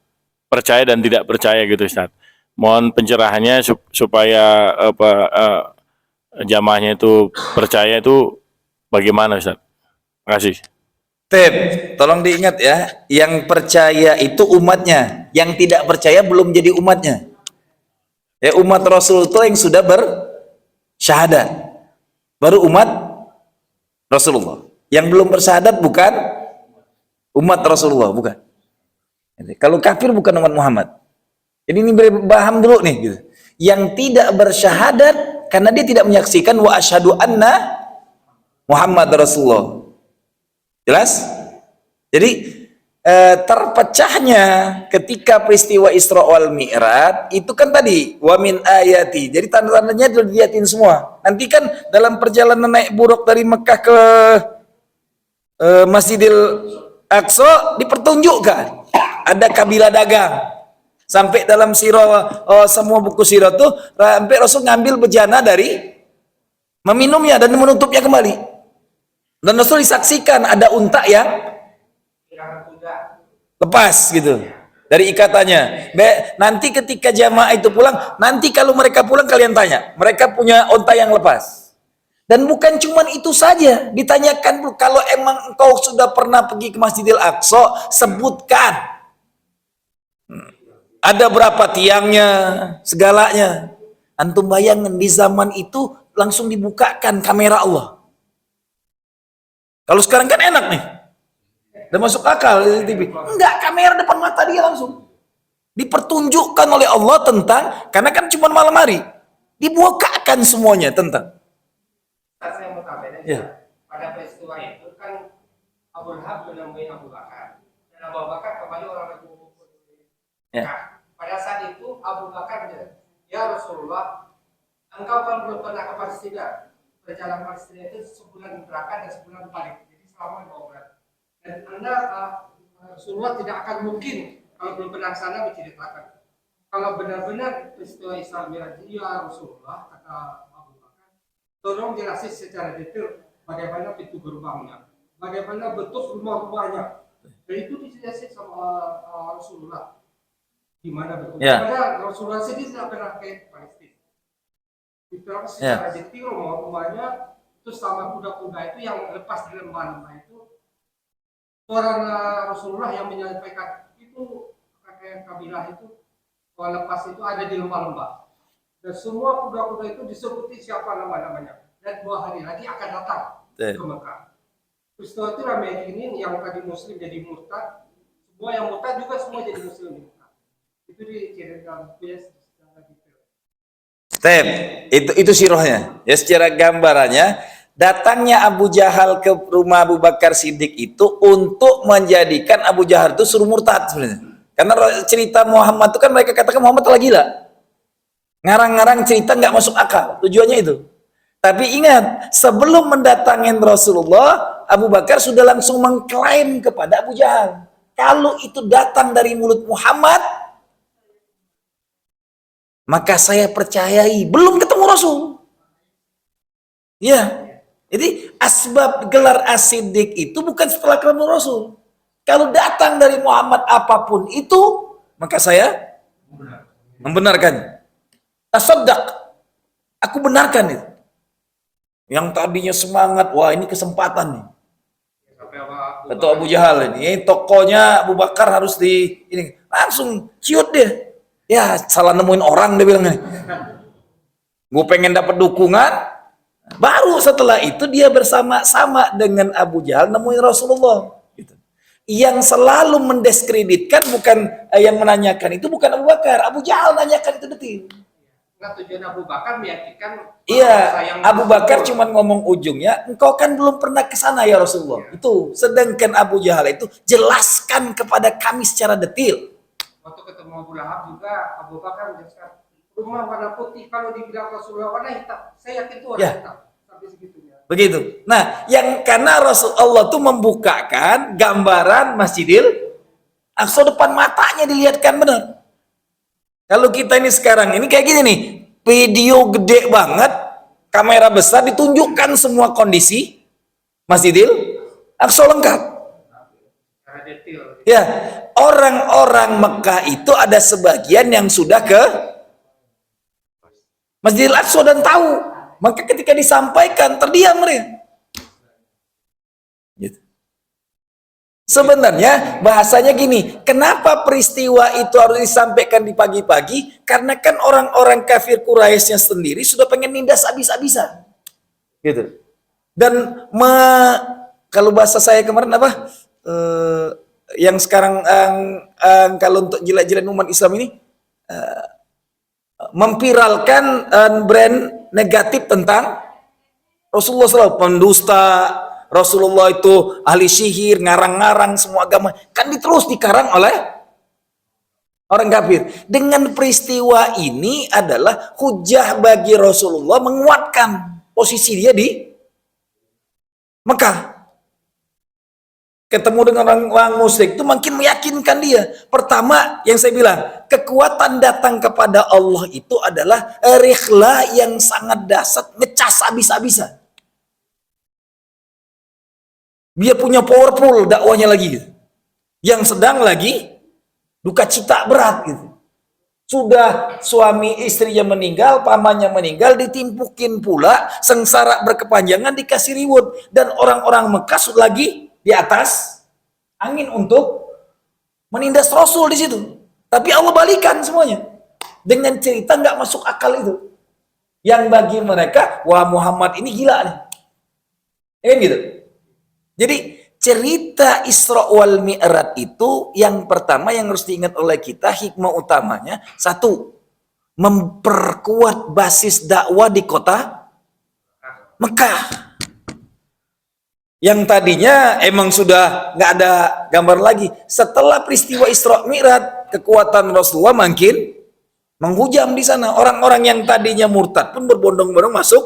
percaya dan tidak percaya gitu Ustaz. Mohon pencerahannya supaya jamaahnya itu percaya itu bagaimana Ustaz? Terima kasih. Tolong diingat ya, yang percaya itu umatnya, yang tidak percaya belum jadi umatnya. Ya, umat Rasul itu yang sudah bersyahadat. Baru umat Rasulullah. Yang belum bersyahadat bukan umat Rasulullah, bukan. Kalau kafir bukan umat Muhammad. Jadi ini paham dulu nih gitu. Yang tidak bersyahadat karena dia tidak menyaksikan wa asyhadu anna Muhammad Rasulullah. Jelas? Jadi terpecahnya ketika peristiwa Isra wal Mi'raj itu kan tadi wa min ayati. Jadi tanda-tandanya sudah dilihatin semua. Nanti kan dalam perjalanan naik buruk dari Mekah ke Masjidil Aqsa dipertunjukkan ada kabilah dagang. Sampai dalam sirah semua buku sirah tuh sampai Rasul ngambil bejana dari meminumnya dan menutupnya kembali. Dan Rasul disaksikan ada unta yang lepas gitu dari ikatannya. Nanti ketika jamaah itu pulang, nanti kalau mereka pulang kalian tanya, mereka punya unta yang lepas. Dan bukan cuma itu saja, ditanyakan kalau emang engkau sudah pernah pergi ke Masjidil Aqsa, sebutkan ada berapa tiangnya, segalanya. Antum bayangin di zaman itu langsung dibukakan kamera Allah. Kalau sekarang kan enak nih. Udah masuk akal di TV. Enggak, kamera depan mata dia langsung. Dipertunjukkan oleh Allah tentang, karena kan cuma malam hari. Dibukakan semuanya tentang. Saya mau tambahin aja. Ya. Pada peristiwa itu kan Abu Lahab menemui Abu Bakar dan Abu Bakar kembali orang Abu. Ya. Nah, pada saat itu Abu Bakar bilang, ya Rasulullah, engkau kan belum pernah ke Palestina. Perjalanan Palestina itu sebulan berangkat dan sebulan balik. Jadi selama 2 bulan. Dan Anda Rasulullah tidak akan mungkin kalau belum pernah ke sana menceritakan. Kalau benar-benar peristiwa Isra Mi'raj, ya Rasulullah, kata Abu Bakar, tolong jelasin secara detail bagaimana pintu gerbangnya, bagaimana bentuk rumah-rumahnya. Dan itu dijelasin sama Rasulullah. Gimana bentuk? Ya. Padahal Rasulullah sendiri tidak pernah ke Palestina. Diterang secara detail rumah-rumahnya, terus sama kuda-kuda itu yang lepas di lembah-lembah itu. Orang Rasulullah yang menyampaikan itu kakek kabilah itu kalau lepas itu ada di lembah-lembah. Dan semua kuda-kuda itu disebutin siapa nama-namanya. Dan 2 hari lagi akan datang ke Mekah. Peristiwa itu ramai ini yang tadi Muslim jadi murtad. Semua yang murtad juga semua jadi Muslim di Mekah. Itu diceritakan secara detail. Step, itu sirahnya. Ya, secara gambarannya, datangnya Abu Jahal ke rumah Abu Bakar Siddiq itu untuk menjadikan Abu Jahal itu suruh murtad sebenarnya. Karena cerita Muhammad itu kan mereka katakan Muhammad telah gila. Ngarang-ngarang cerita nggak masuk akal. Tujuannya itu. Tapi ingat, sebelum mendatangin Rasulullah, Abu Bakar sudah langsung mengklaim kepada Abu Jahal. Kalau itu datang dari mulut Muhammad, maka saya percayai. Belum ketemu Rasul. Ya. Jadi asbab gelar As-Siddiq itu bukan setelah ketemu Rasul. Kalau datang dari Muhammad apapun itu, maka saya membenarkan. Tasaddaq. Aku benarkan itu. Yang tadinya semangat, wah ini kesempatan nih. Kata Abu Jahal ini, tokonya Abu Bakar harus ini langsung ciut dia. Ya, salah nemuin orang dia bilangnya. Gue pengen dapat dukungan. Baru setelah itu dia bersama-sama dengan Abu Jahal nemuin Rasulullah. Gitu. Yang selalu mendiskreditkan bukan yang menanyakan itu bukan Abu Bakar. Abu Jahal nanyakan itu detil. Nah, tujuan Abu Bakar meyakinkan. Iya, Abu Bakar cuma ngomong ujungnya, engkau kan belum pernah ke sana ya Rasulullah. Ya. Itu. Sedangkan Abu Jahal itu jelaskan kepada kami secara detil. Waktu ketemu Abu Lahab juga Abu Bakar menjelaskan rumah warna putih, kalau dibilang Rasulullah warna hitam, saya yakin itu warna hitam. Sampai segitunya. Begitu. Nah, yang karena Rasulullah tuh membukakan gambaran Masjidil Aqsa depan matanya dilihatkan benar. Kalau kita ini sekarang ini kayak gini nih, video gede banget, kamera besar ditunjukkan semua kondisi Masjidil Aqsa lengkap. Ya, orang-orang Mekah itu ada sebagian yang sudah ke Masjidil Aqsa dan tahu. Maka ketika disampaikan terdiam mereka. Gitu. Sebenarnya bahasanya gini, kenapa peristiwa itu harus disampaikan di pagi-pagi? Karena kan orang-orang kafir Quraisynya sendiri sudah pengen nindas habis-habisan. Gitu. Dan kalau bahasa saya kemarin apa? Yang sekarang kalau untuk jilat-jilat umat Islam ini memviralkan brand negatif tentang Rasulullah SAW, pendusta, Rasulullah itu ahli sihir, ngarang-ngarang semua agama, kan terus dikarang oleh orang kafir. Dengan peristiwa ini adalah hujah bagi Rasulullah menguatkan posisi dia di Mekah. Ketemu dengan orang musyrik itu makin meyakinkan dia. Pertama yang saya bilang, kekuatan datang kepada Allah itu adalah rikhlah yang sangat dahsyat, ngecas habis-habisan. Dia punya powerful dakwahnya lagi gitu. Yang sedang lagi duka cita berat gitu. Sudah suami istrinya meninggal, pamannya meninggal, ditimpukin pula, sengsara berkepanjangan, dikasih reward, dan orang-orang Mekah sudah lagi di atas angin untuk menindas Rasul di situ. Tapi Allah balikan semuanya dengan cerita nggak masuk akal itu. Yang bagi mereka, wah Muhammad ini gila nih. Kan gitu. Jadi cerita Isra wal Mi'raj itu yang pertama yang harus diingat oleh kita, hikmah utamanya satu, memperkuat basis dakwah di kota Mekah. Yang tadinya emang sudah nggak ada gambar lagi. Setelah peristiwa Isra Mi'raj, kekuatan Rasulullah makin menghujam di sana. Orang-orang yang tadinya murtad pun berbondong-bondong masuk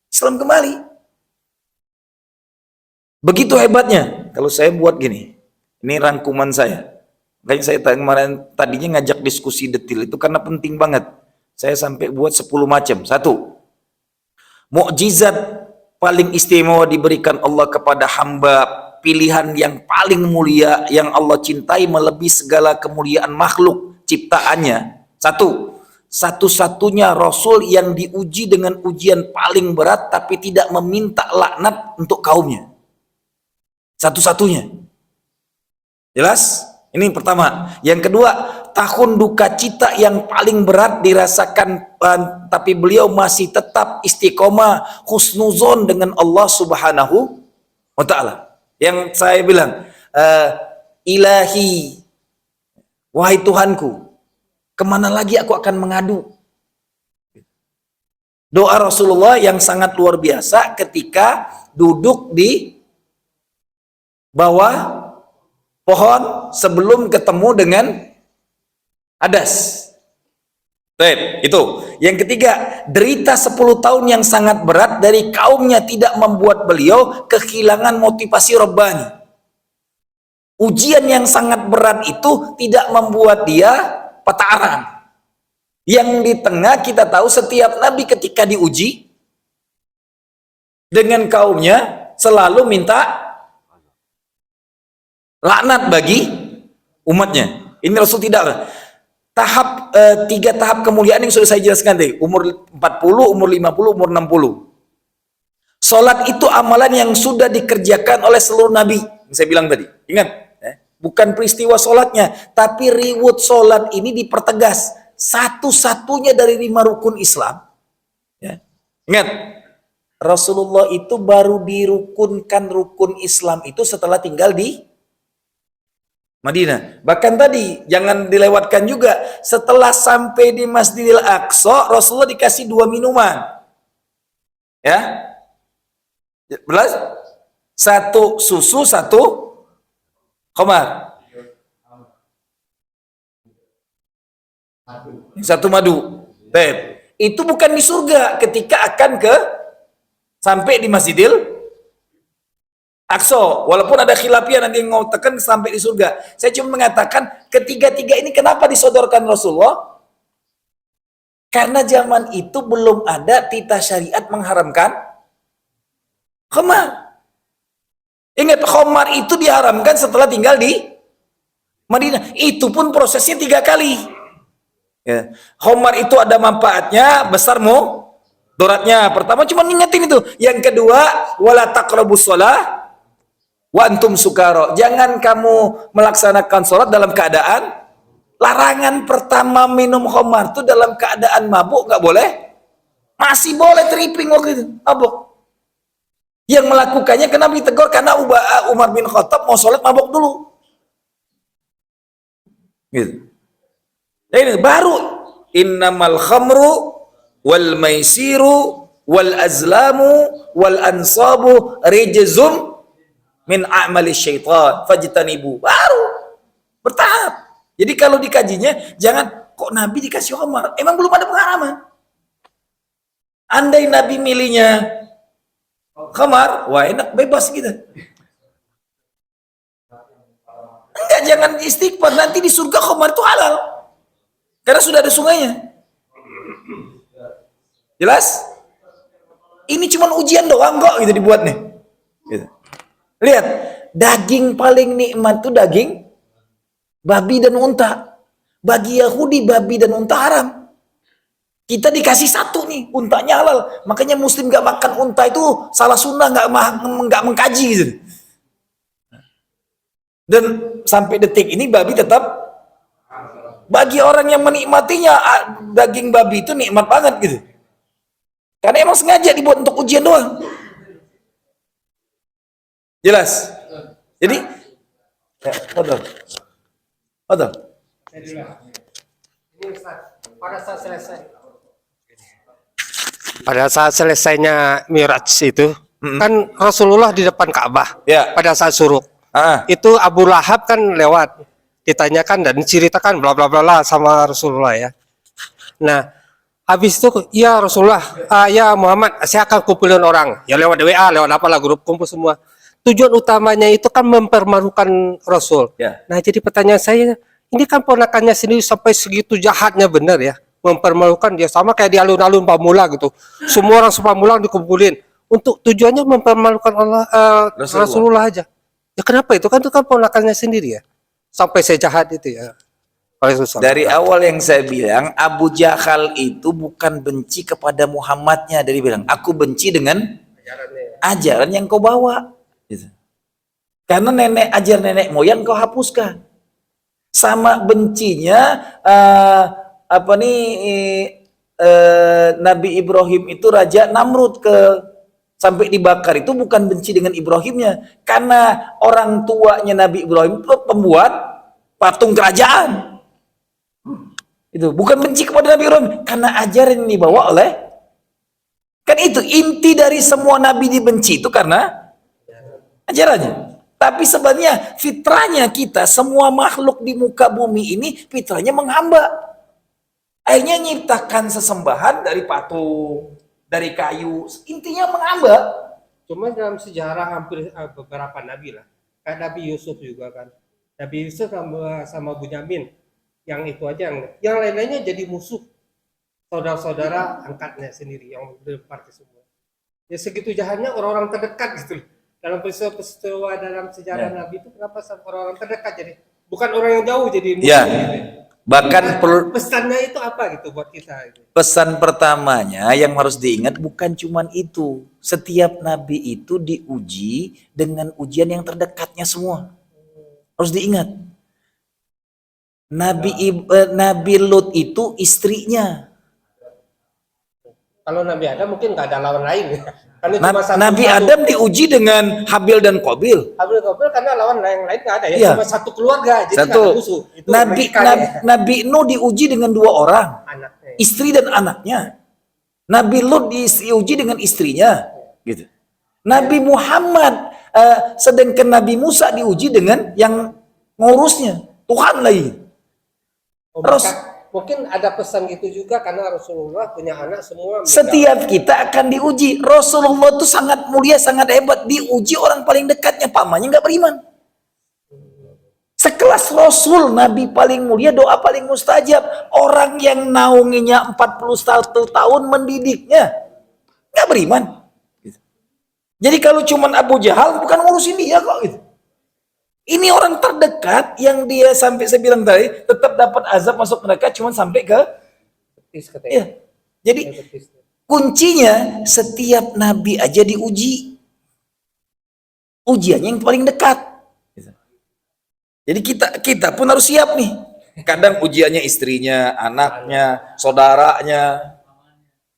Islam kembali. Begitu hebatnya. Kalau saya buat gini, ini rangkuman saya. Makanya saya kemarin tadinya ngajak diskusi detil itu karena penting banget. Saya sampai buat 10 macam. 1. Mukjizat paling istimewa diberikan Allah kepada hamba, pilihan yang paling mulia yang Allah cintai melebihi segala kemuliaan makhluk ciptaannya. 1. Satu-satunya Rasul yang diuji dengan ujian paling berat tapi tidak meminta laknat untuk kaumnya. Satu-satunya. Jelas? Ini pertama. Yang kedua, tahun duka cita yang paling berat dirasakan tapi beliau masih tetap istiqomah husnuzon dengan Allah Subhanahu wa ta'ala. Yang saya bilang, ilahi, wahai Tuhanku, kemana lagi aku akan mengadu? Doa Rasulullah yang sangat luar biasa ketika duduk di bawah pohon sebelum ketemu dengan Adas. Baik, itu. Yang ketiga, derita 10 tahun yang sangat berat dari kaumnya tidak membuat beliau kehilangan motivasi Rabbani. Ujian yang sangat berat itu tidak membuat dia patah arang. Yang di tengah kita tahu setiap nabi ketika diuji dengan kaumnya selalu minta laknat bagi umatnya. Ini Rasul tidak. Tahap 3 tahap kemuliaan yang sudah saya jelaskan tadi, umur 40, umur 50, umur 60. Salat itu amalan yang sudah dikerjakan oleh seluruh nabi. Yang saya bilang tadi. Ingat, bukan peristiwa salatnya, tapi riwayat salat ini dipertegas. Satu-satunya dari 5 rukun Islam. Ya. Ingat, Rasulullah itu baru dirukunkan rukun Islam itu setelah tinggal di Madinah. Bahkan tadi jangan dilewatkan juga, setelah sampai di Masjidil Aqsa Rasulullah dikasih 2 minuman. Ya. Belas? 1 susu, 1 khamar. 1 madu. Baik. Itu bukan di surga ketika akan sampai di Masjidil Aqsa, walaupun ada khilafiah nanti mengatakan sampai di surga. Saya cuma mengatakan ketiga-tiga ini kenapa disodorkan Rasulullah? Karena zaman itu belum ada titah syariat mengharamkan khamar. Ingat, khamar itu diharamkan setelah tinggal di Madinah. Itu pun prosesnya 3 kali. Ya. Khamar itu ada manfaatnya, besar mudaratnya. Pertama cuma ngingetin itu. Yang kedua, wala taqrabus shalah wa antum sukara. Jangan kamu melaksanakan sholat dalam keadaan. Larangan pertama minum khamar itu dalam keadaan mabuk nggak boleh. Masih boleh tripping waktu itu, mabuk. Yang melakukannya kenapa ditegur? Karena Umar bin Khattab mau sholat mabuk dulu. Gitu. Jadi baru innamal khamru wal maisiru wal azlamu wal ansabu rijzum min a'mali syaitan fajtanibu. Baru bertahap. Jadi kalau dikajinya jangan kok Nabi dikasih khamar, emang belum ada pengharaman. Andai Nabi milihnya khamar, wah enak bebas gitu. Enggak, jangan istighfar, nanti di surga khamar itu halal. Karena sudah ada sungainya. Jelas? Ini cuma ujian doang kok gitu dibuat nih. Gitu. Lihat, daging paling nikmat itu daging babi dan unta. Bagi Yahudi babi dan unta haram. Kita dikasih 1 nih, untanya halal. Makanya Muslim gak makan unta itu salah sunnah, gak mengkaji gitu. Dan sampai detik ini babi tetap, bagi orang yang menikmatinya, daging babi itu nikmat banget gitu. Karena emang sengaja dibuat untuk ujian doang. Jelas? Jadi, ya, betul. Ini Ustaz, pada saat selesainya Mi'raj itu, kan Rasulullah di depan Ka'bah. Ya. Pada saat suruk. Ah, Itu Abu Lahab kan lewat. Ditanyakan dan diceritakan bla bla bla bla sama Rasulullah ya. Nah, habis itu ya Rasulullah, ya Muhammad, saya akan kumpulin orang. Ya lewat WA, lewat apalah grup kumpul semua. Tujuan utamanya itu kan mempermalukan Rasul. ya. Nah, jadi pertanyaan saya, ini kan ponakannya sendiri sampai segitu jahatnya benar ya, mempermalukan dia sama kayak di alun-alun Pamula gitu. Semua orang Pamula dikumpulin untuk tujuannya mempermalukan Allah Rasulullah aja. Ya kenapa itu kan ponakannya sendiri ya, sampai sejahat itu ya. Dari awal yang saya bilang, Abu Jahal itu bukan benci kepada Muhammadnya. Dari bilang, aku benci dengan ajaran yang kau bawa. Gitu. Karena ajar nenek moyang kau hapuskan. Sama bencinya Nabi Ibrahim itu Raja Namrud sampai dibakar itu bukan benci dengan Ibrahimnya, karena orang tuanya Nabi Ibrahim itu pembuat patung kerajaan. Itu bukan benci kepada Nabi Ibrahim, karena ajaran yang dibawa oleh, kan itu inti dari semua nabi dibenci itu karena ajarannya. Tapi sebenarnya fitrahnya kita, semua makhluk di muka bumi ini fitrahnya menghamba. Akhirnya nyiptakan sesembahan dari patung, dari kayu, intinya menghamba. Cuma dalam sejarah hampir beberapa nabi lah, kayak Nabi Yusuf juga kan. Nabi Yusuf sama Bunyamin, yang itu aja, yang lain-lainnya jadi musuh saudara-saudara angkatnya sendiri yang berparti semua. Ya segitu jahatnya orang-orang terdekat gitu. Dalam peristiwa dalam sejarah Nabi itu kenapa orang-orang terdekat jadi bukan orang yang jauh jadi musuh. Ya. Gitu. Bahkan Pesannya itu apa gitu buat kita? Gitu. pesan pertamanya yang harus diingat bukan cuman itu. Setiap nabi itu diuji dengan ujian yang terdekatnya semua. Harus diingat. Nabi Lut itu istrinya. Kalau Nabi Adam mungkin nggak ada lawan lain. Karena cuma Nabi Adam diuji dengan Habil dan Qabil. Habil Qabil karena lawan yang lain nggak ada ya. Iya. Cuma satu keluarga, jadi nggak Satu. ada musuh. Itu Nabi Nuh diuji dengan 2 orang, anaknya. istri dan anaknya. Nabi Lut diuji dengan istrinya, gitu. Nabi Muhammad, sedangkan Nabi Musa diuji dengan yang ngurusnya, Tuhan lagi. Mungkin ada pesan gitu juga karena Rasulullah punya anak semua. Setiap kita akan diuji. Rasulullah itu sangat mulia, sangat hebat. Diuji orang paling dekatnya, pamannya nggak beriman. Sekelas Rasul, Nabi paling mulia, doa paling mustajab. Orang yang naunginya 41 tahun mendidiknya, nggak beriman. Jadi kalau cuman Abu Jahal, bukan ngurusin dia kok gitu. Ini orang terdekat yang dia sampai saya bilang tadi tetap dapat azab masuk neraka cuman sampai ke ya. Jadi kuncinya setiap nabi aja diuji. Ujiannya yang paling dekat. Jadi kita pun harus siap nih. Kadang ujiannya istrinya, anaknya, saudaranya,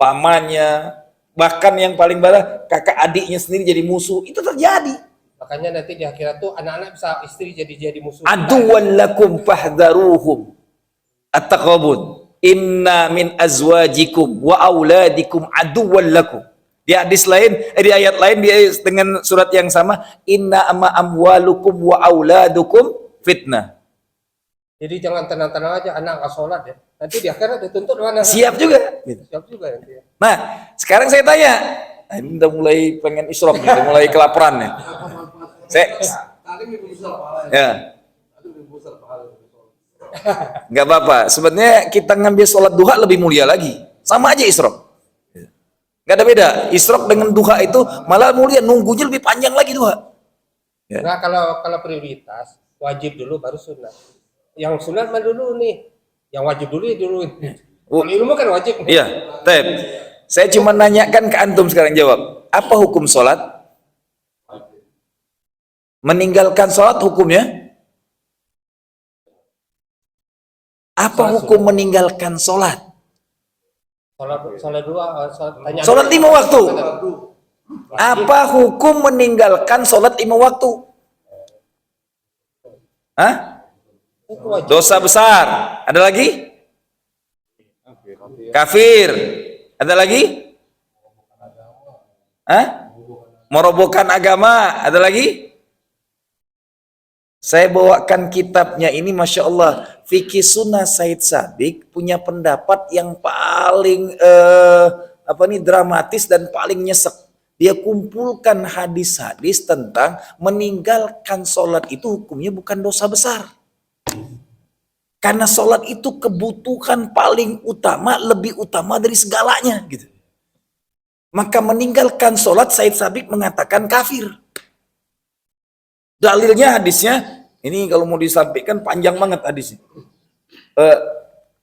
pamannya, bahkan yang paling parah kakak adiknya sendiri jadi musuh. Itu terjadi. Makanya nanti di akhirat tuh anak-anak bisa istri jadi musuh. Aduwan lakum fahdharuhum. At-Taghabun. Inna min azwajikum wa auladikum aduwan lakum. Di hadis lain, di ayat lain dengan surat yang sama, inna amma amwalukum wa auladukum fitnah. Jadi jangan tenang-tenang aja anak nggak sholat ya. Nanti di akhirat dituntut mana? Siap juga. Siap juga nanti. Nah, sekarang saya tanya. Ini udah mulai pengen isyraf nih, udah mulai kelaparan nih. Ya. Nggak apa-apa. Sebenarnya kita ngambil sholat duha lebih mulia lagi. Sama aja isyraf. Nggak ada beda. Isyraf dengan duha itu malah mulia. Nunggunya lebih panjang lagi duha. Ya. Nah kalau prioritas wajib dulu baru sunat. Yang sunat mah dulu nih. Yang wajib dulu ya dulu. Kalau ilmu kan wajib. Iya. Tep. Saya cuma nanyakan ke antum sekarang jawab. Apa hukum sholat? Meninggalkan sholat hukumnya? Apa hukum meninggalkan sholat? Sholat dua. Sholat 5 waktu. Apa hukum meninggalkan sholat 5 waktu? Hah? Dosa besar. Ada lagi? Kafir. Ada lagi? Hah? Merobohkan agama. Ada lagi? Saya bawakan kitabnya ini, Masya Allah, Fikih Sunnah Said Sabiq punya pendapat yang paling dramatis dan paling nyesek. Dia kumpulkan hadis-hadis tentang meninggalkan sholat itu hukumnya bukan dosa besar. Karena sholat itu kebutuhan paling utama, lebih utama dari segalanya, gitu. Maka meninggalkan sholat, Said Sabiq mengatakan kafir. Dalilnya hadisnya, ini kalau mau disampaikan panjang banget hadisnya.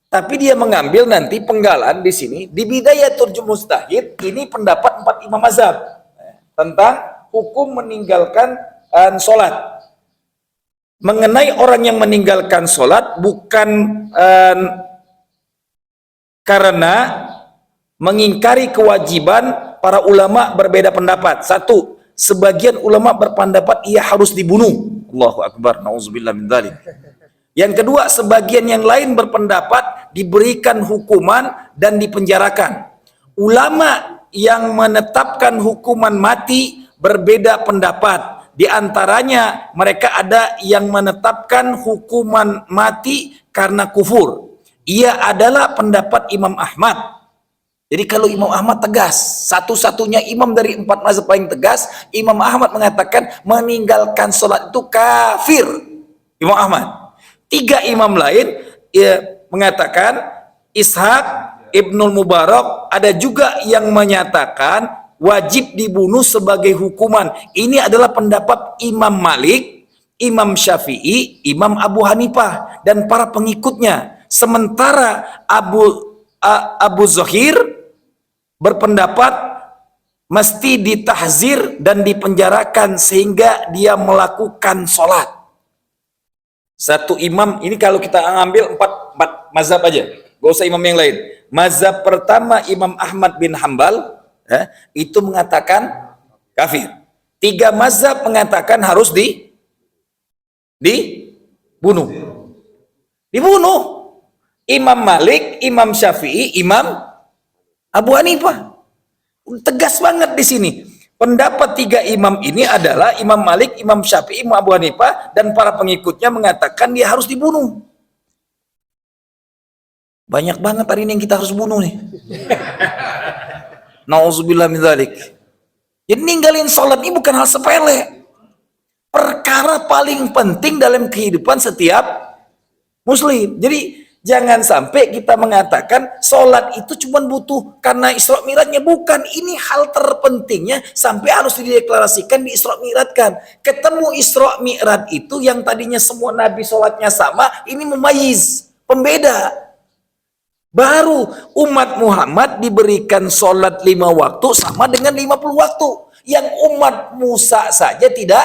Tapi dia mengambil nanti penggalan di sini, di Bidayatul Mujtahid, ini pendapat 4 imam mazhab tentang hukum meninggalkan sholat. Mengenai orang yang meninggalkan sholat bukan karena mengingkari kewajiban, para ulama berbeda pendapat. Satu, sebagian ulama berpendapat ia harus dibunuh. Allahu Akbar, na'udzubillah min dzalik. Yang kedua, sebagian yang lain berpendapat diberikan hukuman dan dipenjarakan. Ulama yang menetapkan hukuman mati berbeda pendapat. Di antaranya mereka ada yang menetapkan hukuman mati karena kufur. Ia adalah pendapat Imam Ahmad. Jadi kalau Imam Ahmad tegas, satu-satunya imam dari 4 mazhab paling tegas, Imam Ahmad mengatakan meninggalkan sholat itu kafir. Imam Ahmad. 3 imam lain mengatakan, Ishaq, Ibnul Mubarak, ada juga yang menyatakan wajib dibunuh sebagai hukuman. Ini adalah pendapat Imam Malik, Imam Syafi'i, Imam Abu Hanifah dan para pengikutnya. Sementara Abu Zuhair berpendapat mesti ditahzir dan dipenjarakan sehingga dia melakukan sholat. Satu imam, ini kalau kita ambil 4 mazhab aja, gak usah imam yang lain. Mazhab pertama Imam Ahmad bin Hambal, itu mengatakan kafir. 3 mazhab mengatakan harus dibunuh. Dibunuh. Imam Malik, Imam Syafi'i, Imam Abu Hanifah. Tegas banget di sini. Pendapat 3 imam ini adalah Imam Malik, Imam Syafi'i, Imam Abu Hanifah dan para pengikutnya mengatakan dia harus dibunuh. Banyak banget hari ini yang kita harus bunuh nih. Nauzubillah min dzalik. Jadi ninggalin sholat ini bukan hal sepele. Perkara paling penting dalam kehidupan setiap muslim. Jadi jangan sampai kita mengatakan sholat itu cuma butuh karena Isra Mi'rajnya. Bukan, ini hal terpentingnya sampai harus dideklarasikan, di Isra Mi'rajkan. Ketemu Isra Mi'raj itu yang tadinya semua nabi sholatnya sama, ini memayiz, pembeda. Baru umat Muhammad diberikan sholat 5 waktu sama dengan 50 waktu. Yang umat Musa saja tidak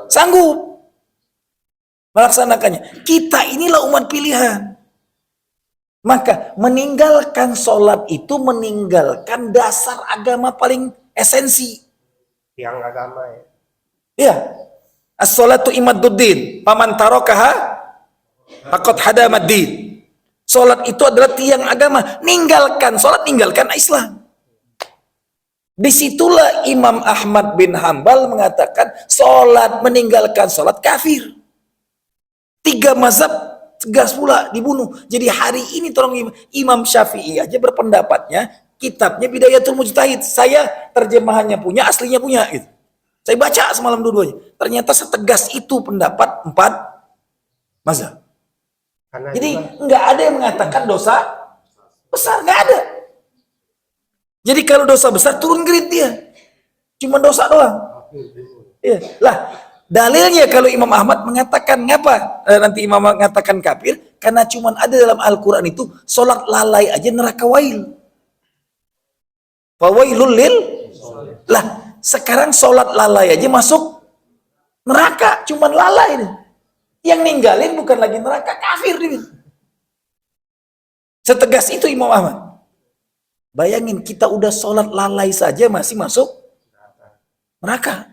sanggup melaksanakannya. Kita inilah umat pilihan. Maka meninggalkan sholat itu meninggalkan dasar agama paling esensi. Tiang agama ya. Ya. As-sholatu imaduddin. Paman tarokaha faqad hadamaddin. Sholat itu adalah tiang agama. Ninggalkan sholat, ninggalkan Islam. Disitulah Imam Ahmad bin Hambal mengatakan sholat, meninggalkan sholat kafir. 3 mazhab tegas pula dibunuh. Jadi hari ini tolong Imam Syafi'i aja berpendapatnya, kitabnya Bidayatul Mujtahid. Saya terjemahannya punya, aslinya punya gitu. Saya baca semalam dua-duanya. Ternyata setegas itu pendapat 4 mazhab. Jadi nggak ada yang mengatakan dosa besar, nggak ada. Jadi kalau dosa besar turun grade dia. Cuma dosa doang. Ya. Lah, dalilnya kalau Imam Ahmad mengatakan ngapa nanti Imam mengatakan kafir, karena cuma ada dalam Al-Qur'an itu sholat lalai aja neraka wail. Fawailul lil. Lah, sekarang sholat lalai aja masuk neraka, cuma lalai nih. Yang ninggalin bukan lagi neraka, kafir nih. Setegas itu Imam Ahmad. Bayangin kita udah sholat lalai saja masih masuk neraka.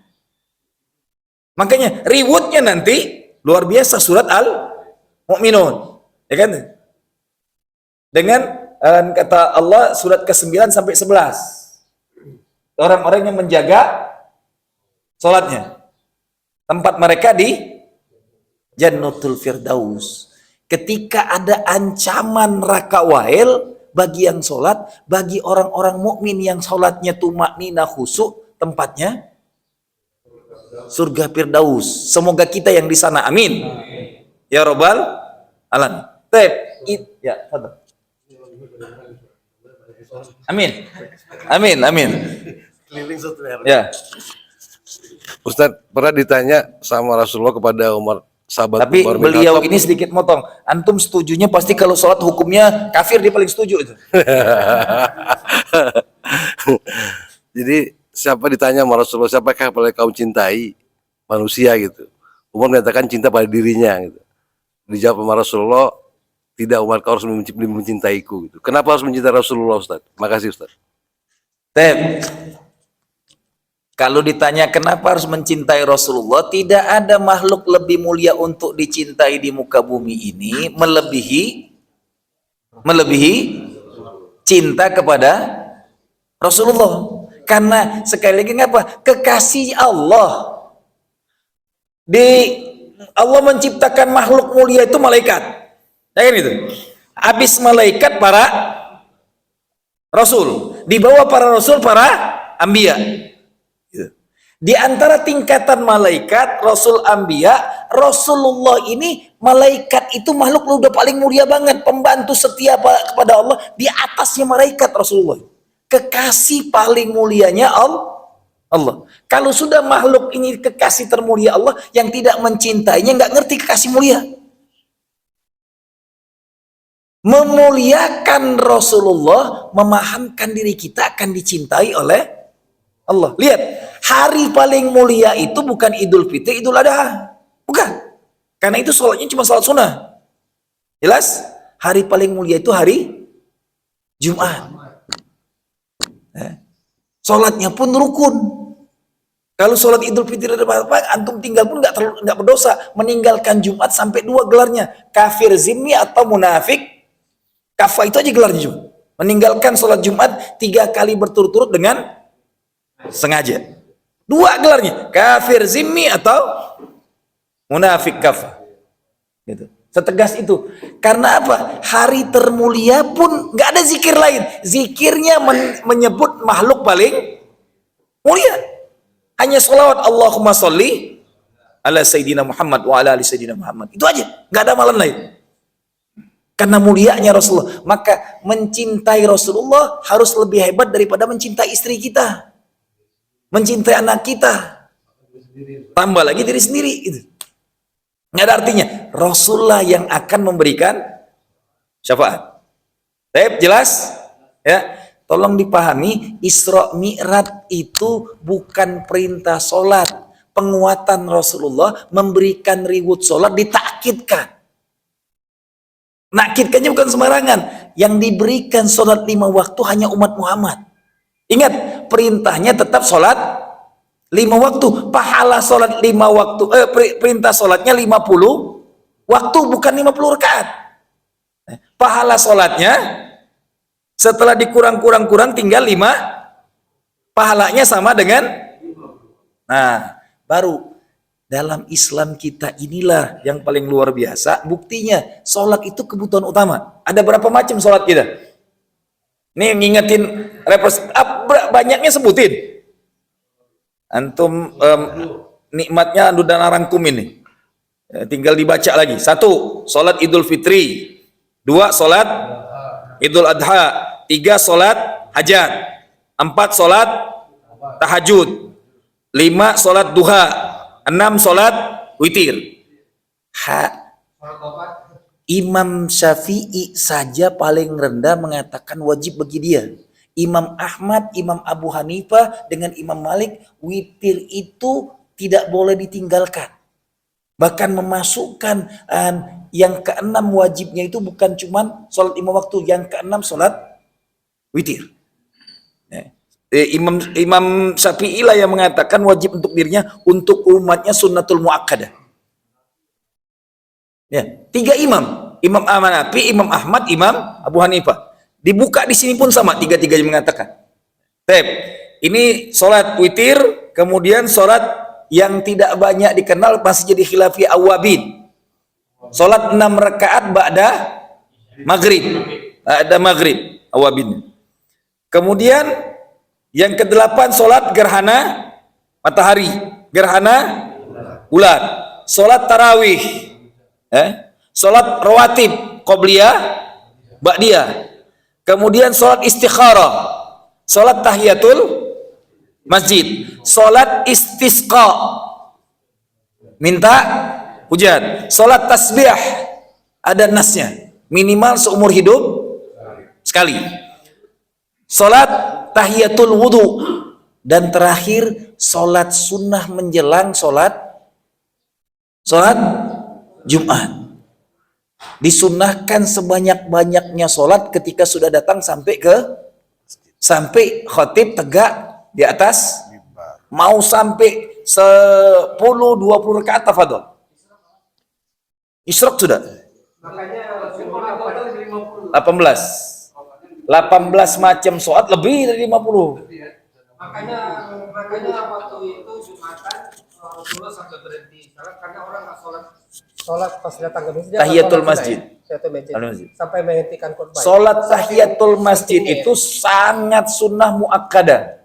Makanya rewardnya nanti luar biasa, surat Al-Mu'minun, ya kan? dengan kata Allah surat ke-9 sampai 11. Orang-orang yang menjaga salatnya. Tempat mereka di Jannatul Firdaus. Ketika ada ancaman neraka wail bagi yang salat, bagi orang-orang mukmin yang salatnya tumakninah khusyuk, tempatnya surga Firdaus. Semoga kita yang di sana. Amin. Ya Rabbal alamin. Ya, fadhal. Amin. Amin, amin. Ya. Ustadz pernah ditanya sama Rasulullah kepada Umar, sahabat Tapi Umar bin beliau Khattab. ini sedikit motong. Antum setujunya pasti kalau sholat hukumnya kafir, dia paling setuju itu. Jadi siapa ditanya sama Rasulullah, siapakah paling kau cintai manusia gitu. Umar menyatakan cinta pada dirinya gitu. Dijawab sama Rasulullah, tidak Umar, kau harus mencintaiku gitu. Kenapa harus mencintai Rasulullah, Ustaz? Makasih Ustaz. Kalau ditanya kenapa harus mencintai Rasulullah, tidak ada makhluk lebih mulia untuk dicintai di muka bumi ini melebihi cinta kepada Rasulullah. Karena sekali lagi ngapa? Kekasih Allah. Allah menciptakan makhluk mulia itu malaikat. Ya kan itu. Habis malaikat para rasul, di bawah para rasul para anbiya. Di antara tingkatan malaikat, rasul, anbiya, Rasulullah ini malaikat itu makhluk udah paling mulia banget, pembantu setia kepada Allah, di atasnya malaikat Rasulullah. Kekasih paling mulianya Allah. Kalau sudah makhluk ini kekasih termulia Allah, yang tidak mencintainya nggak ngerti kekasih mulia. Memuliakan Rasulullah memahamkan diri kita akan dicintai oleh Allah. Lihat, hari paling mulia itu bukan Idul Fitri, Idul Adha, bukan. Karena itu sholatnya cuma sholat sunnah. Jelas? Hari paling mulia itu hari Jumat. Sholatnya pun rukun. Kalau sholat Idul Fitri antum tinggal pun nggak berdosa. Meninggalkan Jumat sampai 2 gelarnya, kafir, zimmi atau munafik. Kafah itu aja gelarnya cuma. Meninggalkan sholat Jumat 3 kali berturut-turut dengan sengaja. 2 gelarnya, kafir zimmi atau munafik kafah. Gitu. Setegas itu. Karena apa? Hari termulia pun nggak ada zikir lain. Zikirnya menyebut makhluk paling mulia. Hanya sholawat Allahumma sholli ala Sayyidina Muhammad wa ala ali Sayyidina Muhammad. Itu aja. Nggak ada amalan lain. Karena mulianya Rasulullah. Maka mencintai Rasulullah harus lebih hebat daripada mencintai istri kita. Mencintai anak kita. Tambah lagi diri sendiri. Itu. Nggak ada artinya. Rasulullah yang akan memberikan syafaat. Jelas? Ya. Tolong dipahami, Isra Mi'raj itu bukan perintah sholat. Penguatan Rasulullah memberikan reward sholat ditakkidkan. Nakidkannya bukan sembarangan. Yang diberikan sholat 5 waktu hanya umat Muhammad. Ingat, perintahnya tetap sholat 5 waktu. Pahala sholat 5 waktu, perintah sholatnya 50 waktu, bukan 50 rakaat. Pahala sholatnya setelah dikurang-kurang tinggal 5, pahalanya sama dengan, nah baru dalam Islam kita inilah yang paling luar biasa. Buktinya sholat itu kebutuhan utama. Ada berapa macam sholat kita? Nih ngingetin banyaknya sebutin. Antum nikmatnya anu dan rangkum ini. Tinggal dibaca lagi. 1, sholat Idul Fitri. 2, sholat Idul Adha. 3, sholat hajat. 4, sholat tahajud. 5, sholat duha. 6, sholat witir. Imam Syafi'i saja paling rendah mengatakan wajib bagi dia. Imam Ahmad, Imam Abu Hanifah dengan Imam Malik, witir itu tidak boleh ditinggalkan. Bahkan memasukkan yang ke-6 wajibnya itu bukan cuma sholat 5 waktu, yang ke-6 sholat witir. Imam Syafi'i lah yang mengatakan wajib untuk dirinya, untuk umatnya sunnatul muakkadah. Ya, 3 imam. Imam Hanafi, Imam Ahmad, Imam Abu Hanifah. Dibuka di sini pun sama, tiga-tiganya mengatakan. Baik, ini sholat witir, kemudian sholat yang tidak banyak dikenal masih jadi khilafi awabin. Sholat 6 rakaat ba'da maghrib. Ada maghrib, awabin. Kemudian yang ke-8 sholat gerhana matahari, gerhana bulan. Sholat tarawih, sholat rawatib, qobliyah, ba'diyah. Kemudian sholat istikharah, sholat tahiyatul masjid, sholat istisqa, minta hujan, sholat tasbih, ada nasnya, minimal seumur hidup sekali, sholat tahiyatul wudu, dan terakhir sholat sunnah menjelang sholat Jumat. Disunnahkan sebanyak-banyaknya sholat ketika sudah datang sampai khatib tegak di atas, mau sampai 10-20 rakaat tafadhol. Isyraq sudah. Makanya Rasulullah 18 macam sholat, lebih dari 50. makanya waktu itu Jumatan Rasulullah sampai berhenti karena orang nggak sholat pas datang ke masjid. Tahiyatul masjid. Sampai menghentikan khutbah. Sholat tahiyatul masjid itu sangat sunnah muakkadah.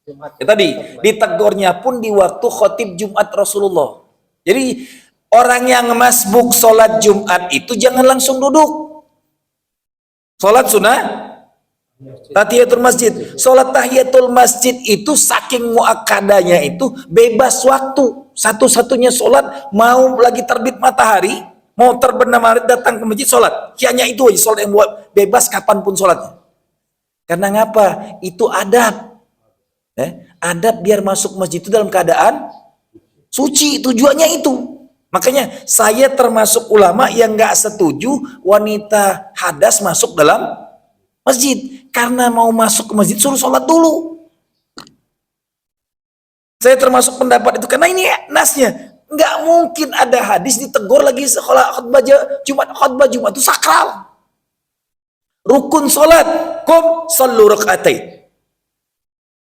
Ya, tadi ditegurnya pun di waktu khotib Jumat Rasulullah. Jadi orang yang masbuk sholat Jumat itu jangan langsung duduk. Sholat sunnah tahiyatul masjid. Sholat tahiyatul masjid itu saking muakkadanya itu bebas waktu. Satu-satunya sholat, mau lagi terbit matahari, mau terbenam matahari, datang ke masjid sholat. Hanya itu aja sholat yang buat bebas kapanpun sholatnya. Karena ngapa? Itu adab. Adab biar masuk masjid itu dalam keadaan suci, tujuannya itu. Makanya saya termasuk ulama yang nggak setuju wanita hadas masuk dalam masjid. Karena mau masuk ke masjid suruh sholat dulu. Saya termasuk pendapat itu karena ini nasnya. Nggak mungkin ada hadis ditegur lagi khutbah Jumat itu sakral. Rukun sholat, kum sallu rakaatain.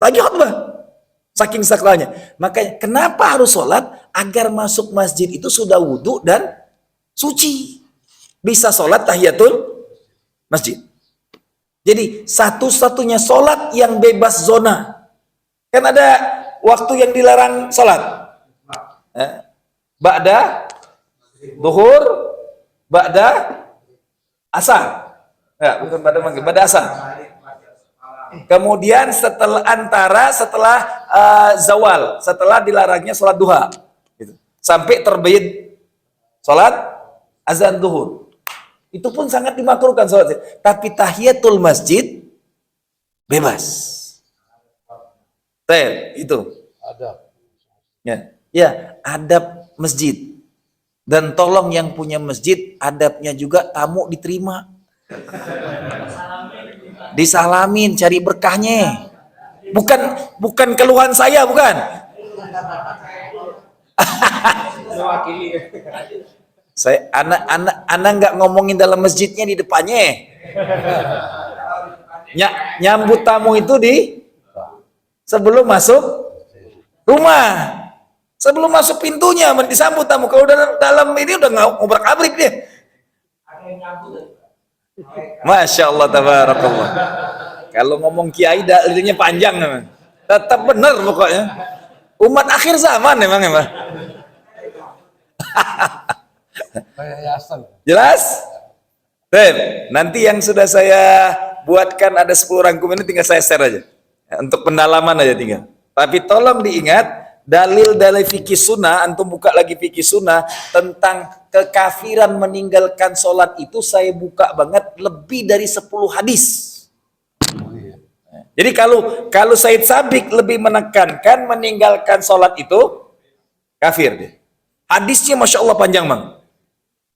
Lagi khutbah. Saking sakralnya. Makanya kenapa harus sholat? Agar masuk masjid itu sudah wudhu dan suci. Bisa sholat tahiyatul masjid. Jadi satu-satunya sholat yang bebas zona. Kan ada waktu yang dilarang sholat. Ba'da duhur, ba'da asar. Ya, bukan ba'da maghrib, ba'da asar. Kemudian setelah zawal, setelah dilarangnya sholat duha. Gitu. Sampai terbit sholat azan duhur. Itu pun sangat dimakruhkan sholat. Tapi tahiyatul masjid bebas. Itu. Ada. Ya, adab masjid. Dan tolong yang punya masjid, adabnya juga tamu diterima. Disalamin, cari berkahnya. Bukan keluhan saya, bukan. Saya anak nggak ngomongin dalam masjidnya, di depannya. Nyambut tamu itu sebelum masuk rumah, sebelum masuk pintunya disambut tamu. Kalau udah dalam ini udah ngobrak-abrik dia. Masya Allah tabarakallah. Kalau ngomong kiai dalilnya panjang memang. Tetap benar pokoknya. Umat akhir zaman memang. Jelas? Nanti yang sudah saya buatkan ada 10 rangkuman ini tinggal saya share aja. Untuk pendalaman aja tinggal. Tapi tolong diingat, dalil-dalil fikih sunnah, antum buka lagi fikih sunnah tentang kekafiran meninggalkan sholat itu saya buka banget lebih dari 10 hadis. Jadi kalau Said Sabiq lebih menekankan meninggalkan sholat itu kafir dia. Hadisnya Masya Allah panjang banget.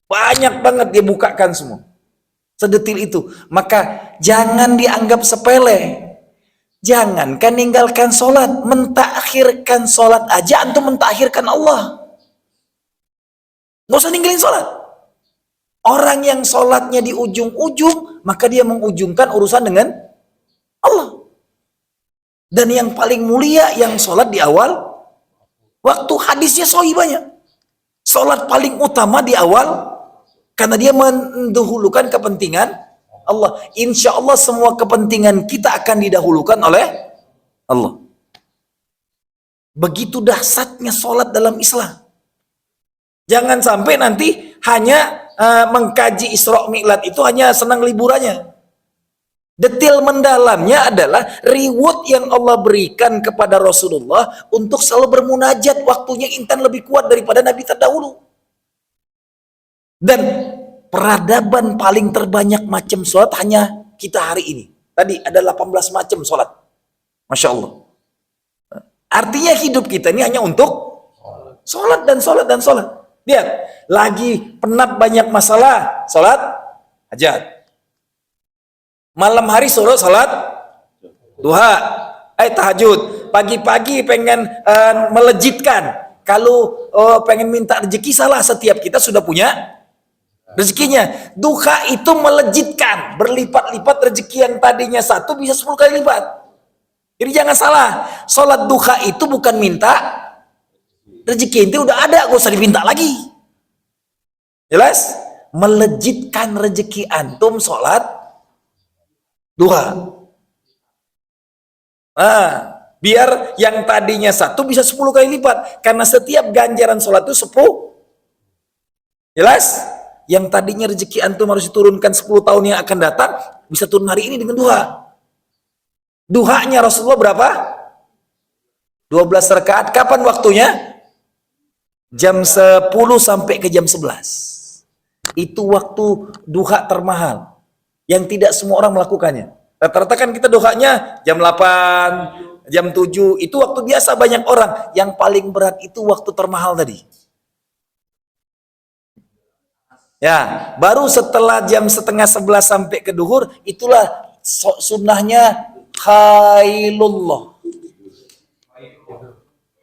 Banyak banget dia bukakan semua. Sedetil itu. Maka jangan dianggap sepele. Jangankan ninggalkan sholat, mentakhirkan sholat aja antum mentakhirkan Allah. Nggak usah ninggalin sholat. Orang yang sholatnya di ujung-ujung, maka dia mengujungkan urusan dengan Allah. Dan yang paling mulia yang sholat di awal waktu, hadisnya sahih banyak. Sholat paling utama di awal, karena dia mendahulukan kepentingan Allah. Insya Allah semua kepentingan kita akan didahulukan oleh Allah. Begitu dahsyatnya sholat dalam Islam. Jangan sampai nanti hanya mengkaji Isra Mi'raj itu hanya senang liburannya. Detail mendalamnya adalah reward yang Allah berikan kepada Rasulullah untuk selalu bermunajat, waktunya intan lebih kuat daripada Nabi terdahulu. Dan peradaban paling terbanyak macam sholat hanya kita hari ini. Tadi ada 18 macam sholat. Masya Allah. Artinya hidup kita ini hanya untuk sholat dan sholat dan sholat. Lihat, lagi penat banyak masalah, sholat hajat. Malam hari suruh sholat duha, tahajud. Pagi-pagi pengen melejitkan. Kalau pengen minta rezeki, salah, setiap kita sudah punya rezekinya. Duha itu melejitkan, berlipat-lipat rezeki yang tadinya 1 bisa 10 kali lipat. Jadi jangan salah, sholat duha itu bukan minta rezeki, itu udah ada, gak usah dipinta lagi. Jelas? Melejitkan rezeki antum sholat duha. Biar yang tadinya 1 bisa 10 kali lipat, karena setiap ganjaran sholat itu 10. Jelas? Yang tadinya rezeki antum harus diturunkan 10 tahun yang akan datang, bisa turun hari ini dengan duha. Duhanya Rasulullah berapa? 12 rakaat. Kapan waktunya? Jam 10 sampai ke jam 11. Itu waktu duha termahal, yang tidak semua orang melakukannya. Rata-rata kan kita duhanya jam 8, jam 7, itu waktu biasa banyak orang. Yang paling berat itu waktu termahal tadi. Ya, baru setelah jam setengah 11 sampai ke duhur, itulah sunnahnya khailullah.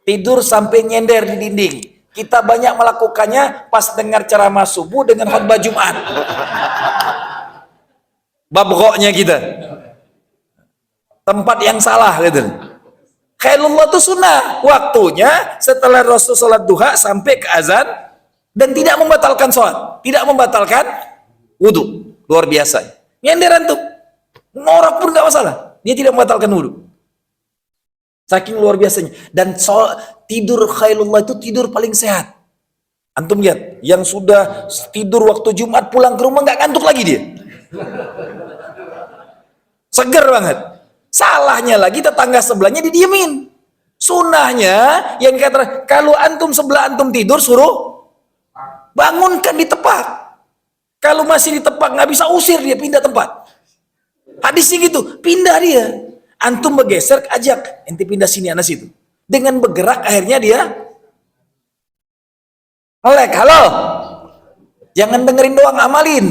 Tidur sampai nyender di dinding. Kita banyak melakukannya pas dengar ceramah subuh dengan khutbah Jumat. Babgoknya kita. Tempat yang salah gitu. Khailullah itu sunnah. Waktunya setelah Rasul sholat duha sampai ke azan, dan tidak membatalkan sholat, tidak membatalkan wudhu. Luar biasa. Nyenderan tuh, norak pun gak masalah. Dia tidak membatalkan wudhu. Saking luar biasanya. Dan tidur khailullah itu tidur paling sehat. Antum lihat, yang sudah tidur waktu Jumat pulang ke rumah gak ngantuk lagi dia. Seger banget. Salahnya lagi tetangga sebelahnya didiemin. Sunnahnya yang kata, kalau antum sebelah antum tidur, suruh bangunkan di tepak. Kalau masih di tepak nggak bisa, usir dia, pindah tempat. Hadisnya gitu, pindah dia. Antum bergeser, ajak, ente pindah sini, anak situ. Dengan bergerak akhirnya dia melek. Halo, jangan dengerin doang, amalin.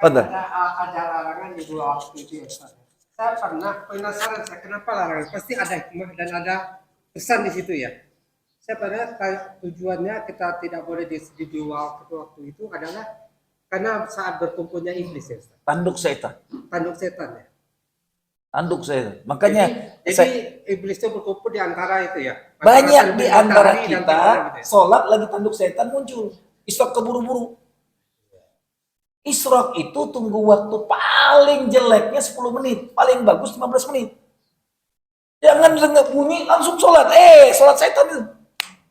Ada larangan di dua waktu itu ya, Ustaz. Saya pernah penasaran, kenapa larangan? Pasti ada hikmah dan ada pesan di situ ya. Saya pernah tujuannya kita tidak boleh di dua waktu itu adalah karena saat berkumpulnya iblis ya, Ustaz. Tanduk setan. Tanduk setan ya. Tanduk setan. Makanya jadi iblis itu berkumpul di antara itu ya. banyak di antara matahari dan kita rembulan gitu ya. sholat lagi tanduk setan muncul. Isyraq keburu-buru. Isyraq itu tunggu waktu paling jeleknya 10 menit, paling bagus 15 menit. Jangan dengar bunyi langsung sholat. Sholat setan itu.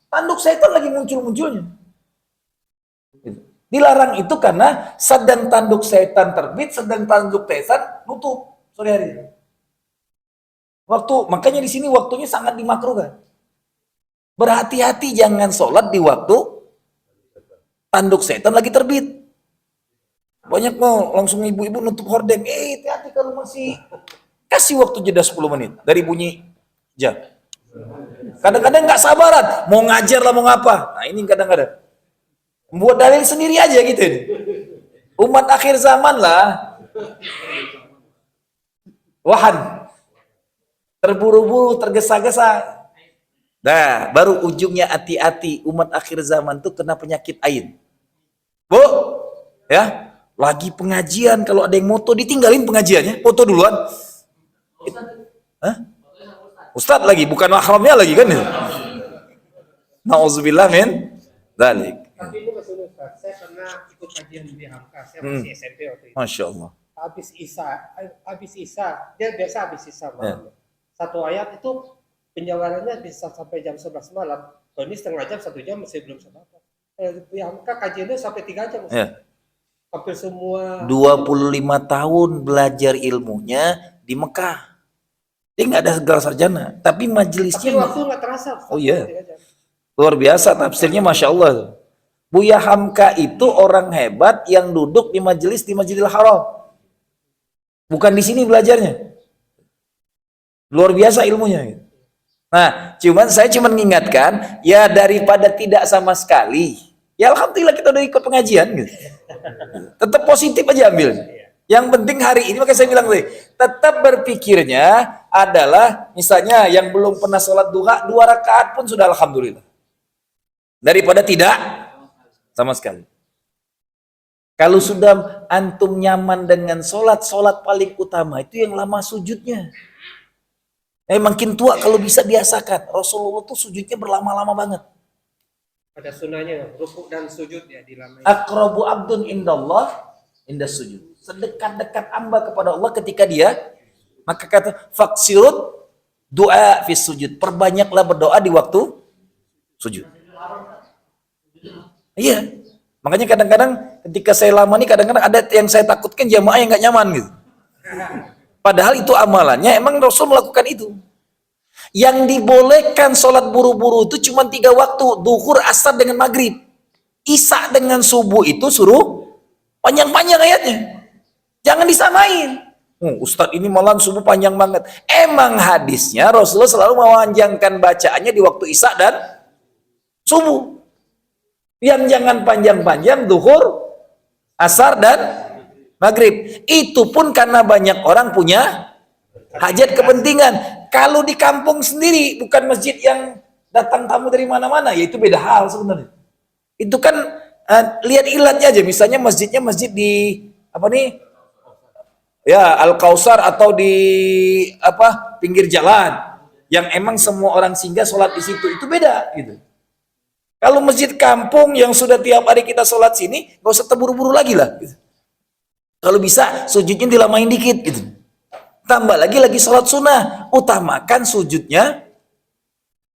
Tanduk setan lagi muncul-munculnya. Dilarang itu karena sedang tanduk setan terbit, sedang tanduk setan nutup sore hari. Makanya di sini waktunya sangat dimakruhkan. Berhati-hati jangan sholat di waktu tanduk setan lagi terbit. Banyak mau langsung ibu-ibu nutup hordeng. Hati-hati kalau masih, kasih waktu jeda 10 menit dari bunyi jam. Kadang-kadang nggak sabaran, mau ngajar lah mau ngapa. Nah ini kadang-kadang buat dalil sendiri aja gitu nih. Umat akhir zaman lah. Wahan. Terburu-buru, tergesa-gesa. Nah, baru ujungnya hati-hati umat akhir zaman tuh kena penyakit ain. Bu, ya, lagi pengajian kalau ada yang moto ditinggalin pengajiannya, foto duluan. Hah? Ustadz lagi, bukan mahramnya lagi kan? Nauzubillah min dzalik. Tapi ini Mas Ustaz, saya pernah ikut kajian di Hamka, saya masih SMP waktu itu. Masya Allah. Habis Isya, dia biasa habis Isya malam. Satu ayat itu penjabarannya bisa sampai jam 11 malam. Kalau ini setengah jam, 1 jam masih belum apa-apa. Di Hamka kajiannya sampai 3 jam. Ya. Hampir semua 25 tahun belajar ilmunya di Mekah. Dia nggak ada gelar sarjana, tapi tapi majelisnya waktu nggak terasa. Oh iya. 3 jam. luar biasa tafsirnya, Masya Allah. Buya Hamka itu orang hebat yang duduk di Masjidil Haram. Bukan di sini belajarnya. Luar biasa ilmunya. Nah, saya cuman mengingatkan, ya daripada tidak sama sekali, ya alhamdulillah kita udah ikut pengajian gitu. Tetap positif aja ambil. Yang penting hari ini, makanya saya bilang tadi, tetap berpikirnya adalah misalnya yang belum pernah sholat duha 2 rakaat pun sudah alhamdulillah. Daripada tidak sama sekali. Kalau sudah antum nyaman dengan sholat paling utama itu yang lama sujudnya. Makin tua kalau bisa biasakan. Rasulullah tuh sujudnya berlama-lama banget. Ada sunahnya, rukuk dan sujud ya dilamain. Aqrabu abdun indallah indas sujud. Sedekat-dekat hamba kepada Allah ketika dia, maka kata faksirut doa fis sujud. Perbanyaklah berdoa di waktu sujud. Iya. Makanya kadang-kadang ketika saya lama nih, kadang-kadang ada yang saya takutkan jamaah yang nggak nyaman gitu. Padahal itu amalannya, emang Rasul melakukan itu. Yang dibolehkan sholat buru-buru itu cuma 3 waktu, duhur, asar dengan maghrib. Isya dengan subuh itu suruh panjang-panjang ayatnya. Jangan disamain. Ustadz ini malam subuh panjang banget. Emang hadisnya Rasulullah selalu memanjangkan bacaannya di waktu isya dan subuh. Yang jangan panjang-panjang duhur, asar dan maghrib. Itu pun karena banyak orang punya hajat kepentingan. Kalau di kampung sendiri, bukan masjid yang datang tamu dari mana-mana, ya itu beda hal sebenarnya. Itu kan lihat ilatnya aja. Misalnya masjidnya masjid di apa nih? Ya, Al-Kausar atau di pinggir jalan yang emang semua orang singgah sholat di situ, itu beda gitu. Kalau masjid kampung yang sudah tiap hari kita sholat sini, gak usah terburu-buru lagi lah. Gitu. Kalau bisa sujudnya dilamain dikit gitu. Tambah lagi sholat sunnah, utamakan sujudnya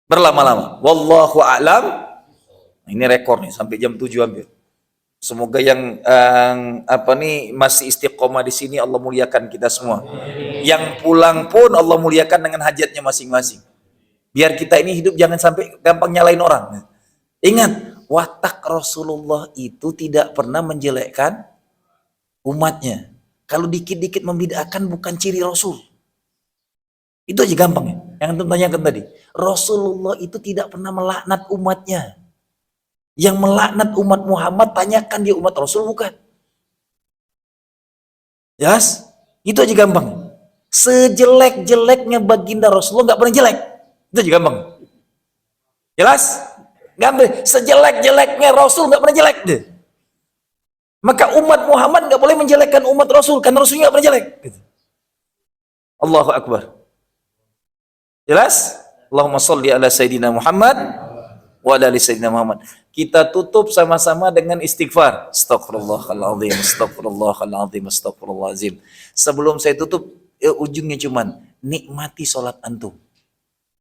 berlama-lama. Wallahu a'lam. Ini rekor nih sampai jam 7 hampir. Semoga yang masih istiqomah di sini Allah muliakan kita semua. Yang pulang pun Allah muliakan dengan hajatnya masing-masing. Biar kita ini hidup jangan sampai gampang nyalain orang. Ingat, watak Rasulullah itu tidak pernah menjelekkan umatnya. Kalau dikit-dikit membid'ahkan bukan ciri Rasul. Itu aja gampang ya. Yang antum tanyakan tadi. Rasulullah itu tidak pernah melaknat umatnya. Yang melaknat umat Muhammad, tanyakan dia umat Rasul bukan. Jelas? Itu aja gampang. Sejelek-jeleknya baginda Rasulullah nggak pernah jelek. Itu aja gampang. Jelas? Gampang. Sejelek-jeleknya Rasul nggak pernah jelek deh. Maka umat Muhammad nggak boleh menjelekkan umat Rasul, karena Rasulnya nggak pernah jelek. Gitu. Allahu Akbar. Jelas? Allahumma sholli ala Sayyidina Muhammad wa ala ali Sayyidina Muhammad. Kita tutup sama-sama dengan istighfar. Astagfirullahaladzim, astagfirullahaladzim, astagfirullahaladzim. Sebelum saya tutup, ujungnya cuman nikmati sholat antum.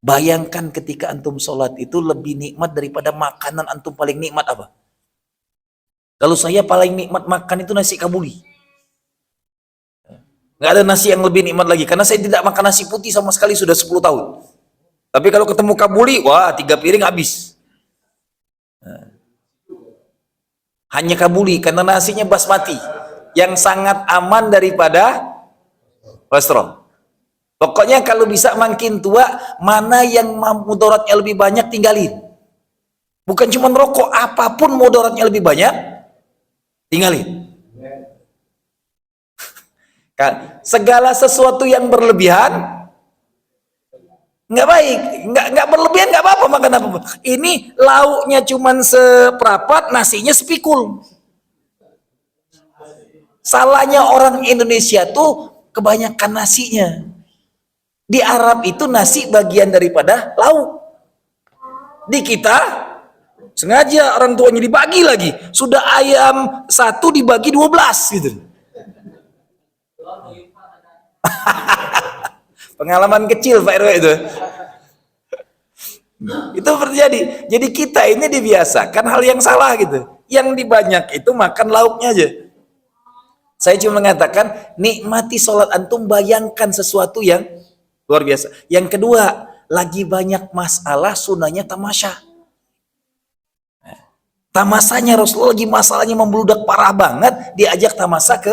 Bayangkan ketika antum sholat itu lebih nikmat daripada makanan antum paling nikmat apa? Kalau saya paling nikmat makan itu nasi kabuli. Nggak ada nasi yang lebih nikmat lagi. Karena saya tidak makan nasi putih sama sekali sudah 10 tahun. Tapi kalau ketemu kabuli, wah 3 piring habis. Hanya kabuli, karena nasinya basmati. Yang sangat aman daripada kolesterol. Pokoknya kalau bisa makin tua, mana yang mudaratnya lebih banyak tinggalin. Bukan cuma rokok, apapun mudaratnya lebih banyak, tinggalin. Segala sesuatu yang berlebihan Nggak baik, nggak berlebihan, nggak apa-apa makan apa. Ini lauknya cuman seperapat, nasinya sepikul. Salahnya orang Indonesia tuh kebanyakan nasinya. Di Arab itu nasi bagian daripada lauk. Di kita sengaja orang tuanya dibagi lagi. Sudah ayam satu dibagi 12 gitu. Pengalaman kecil Pak RW itu. Itu terjadi. Jadi kita ini dibiasakan hal yang salah gitu. Yang dibanyak itu makan lauknya aja. Saya cuma mengatakan nikmati sholat antum, bayangkan sesuatu yang luar biasa. Yang kedua, lagi banyak masalah, sunahnya tamasya. Tamasanya Rasulullah lagi masalahnya membludak parah banget, diajak tamasa ke,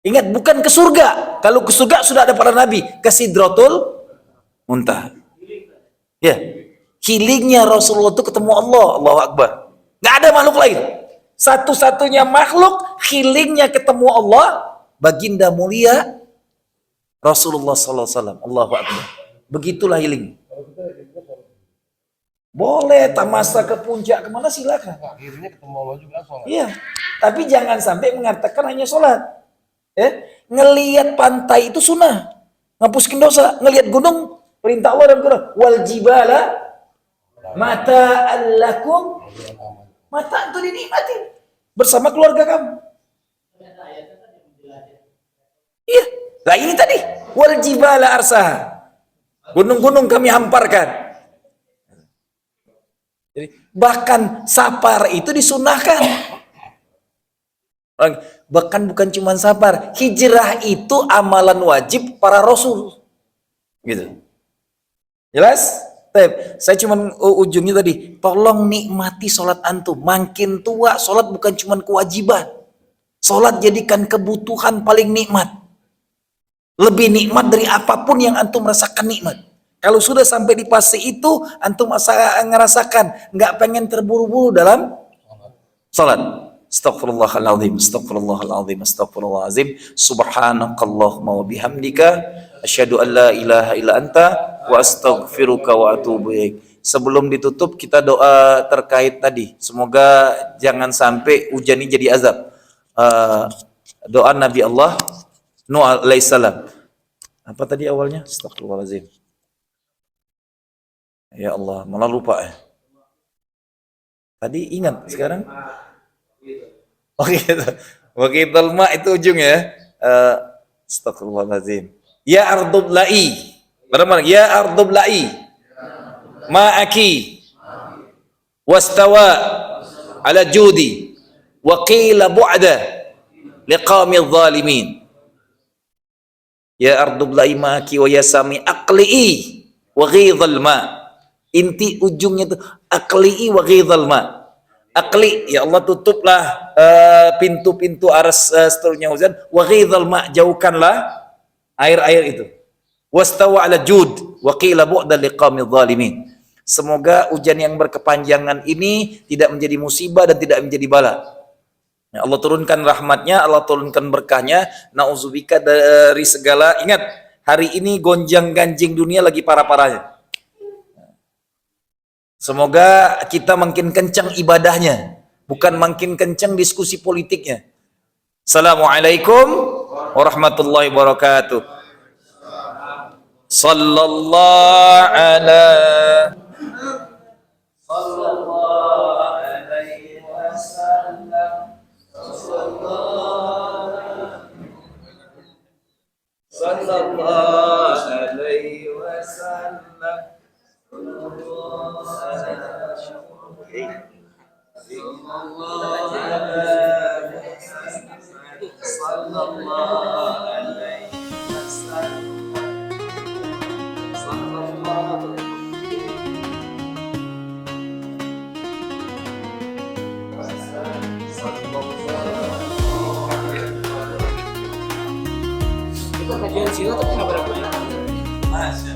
ingat, bukan ke surga. Kalau ke surga sudah ada para nabi, ke Sidratul Muntaha. Ya, healingnya Rasulullah itu ketemu Allah, Allahu Akbar. Nggak ada makhluk lain. Satu-satunya makhluk healingnya ketemu Allah, baginda mulia Rasulullah SAW. Allahu Akbar. Begitulah healing. Boleh tamasa ke puncak kemana silakan. Akhirnya ketemu Allah juga sholat. Iya. Tapi jangan sampai mengatakan hanya sholat. Ngelihat pantai itu sunnah, ngapuskin dosa. Ngelihat gunung, perintah Allah dalam Quran. Wal jibala mata'an lakum, mata itu dinikmati bersama keluarga kamu. Iya. Nah ini tadi wal jibala arsaha, gunung-gunung kami hamparkan. Jadi bahkan sapar itu disunahkan. Bahkan bukan cuma sapar, hijrah itu amalan wajib para rasul. Gitu. Jelas? Saya cuma ujungnya tadi, tolong nikmati sholat antum. Makin tua, sholat bukan cuma kewajiban. Sholat jadikan kebutuhan paling nikmat. Lebih nikmat dari apapun yang antum rasakan nikmat. Kalau sudah sampai di fase itu, antum ngerasakan nggak pengen terburu-buru dalam sholat. Astaghfirullahaladzim, astaghfirullahaladzim, astaghfirullahaladzim. Subhanakallahumma wa bihamdika, asyhadu an la ilaha illa anta, wa astaghfiruka wa atubu ilaik. Sebelum ditutup kita doa terkait tadi. Semoga jangan sampai hujan ini jadi azab. Doa Nabi Allah Nuh alaihissalam. Apa tadi awalnya? Astaghfirullahaladzim. Ya Allah, malah lupa ya. Tadi ingat, sekarang? Oh gitu. Waqitul ma itu ujung ya. Astaghfirullahaladzim. Ya ardub la'i. Benar-benar. Ya ardub la'i. Ma'aki. Wastawa ala judi. Wa qila bu'da liqamil zalimin. Ya ardub la'i ma'aki wa yasami aqli'i wa ghidhal ma'. Inti ujungnya itu aqli'i wa ghidhal ma'. Akli, ya Allah tutuplah pintu-pintu aras seterusnya hujan. Wa ghidhal ma', jauhkanlah air-air itu. Wastawa ala jud wa qila bu'dan liqamil zalimin. Semoga hujan yang berkepanjangan ini tidak menjadi musibah dan tidak menjadi bala. Ya, Allah turunkan rahmatnya, Allah turunkan berkahnya. Na'udzubika dari segala, ingat, hari ini gonjang-ganjing dunia lagi parah-parahnya. Semoga kita makin kencang ibadahnya, bukan makin kencang diskusi politiknya. Assalamualaikum warahmatullahi wabarakatuh. Sallallahu ala sallallahu alaihi wasallam. Sallallahu alaihi wasallam. Kita kajian sila tapi nggak berapa. Masya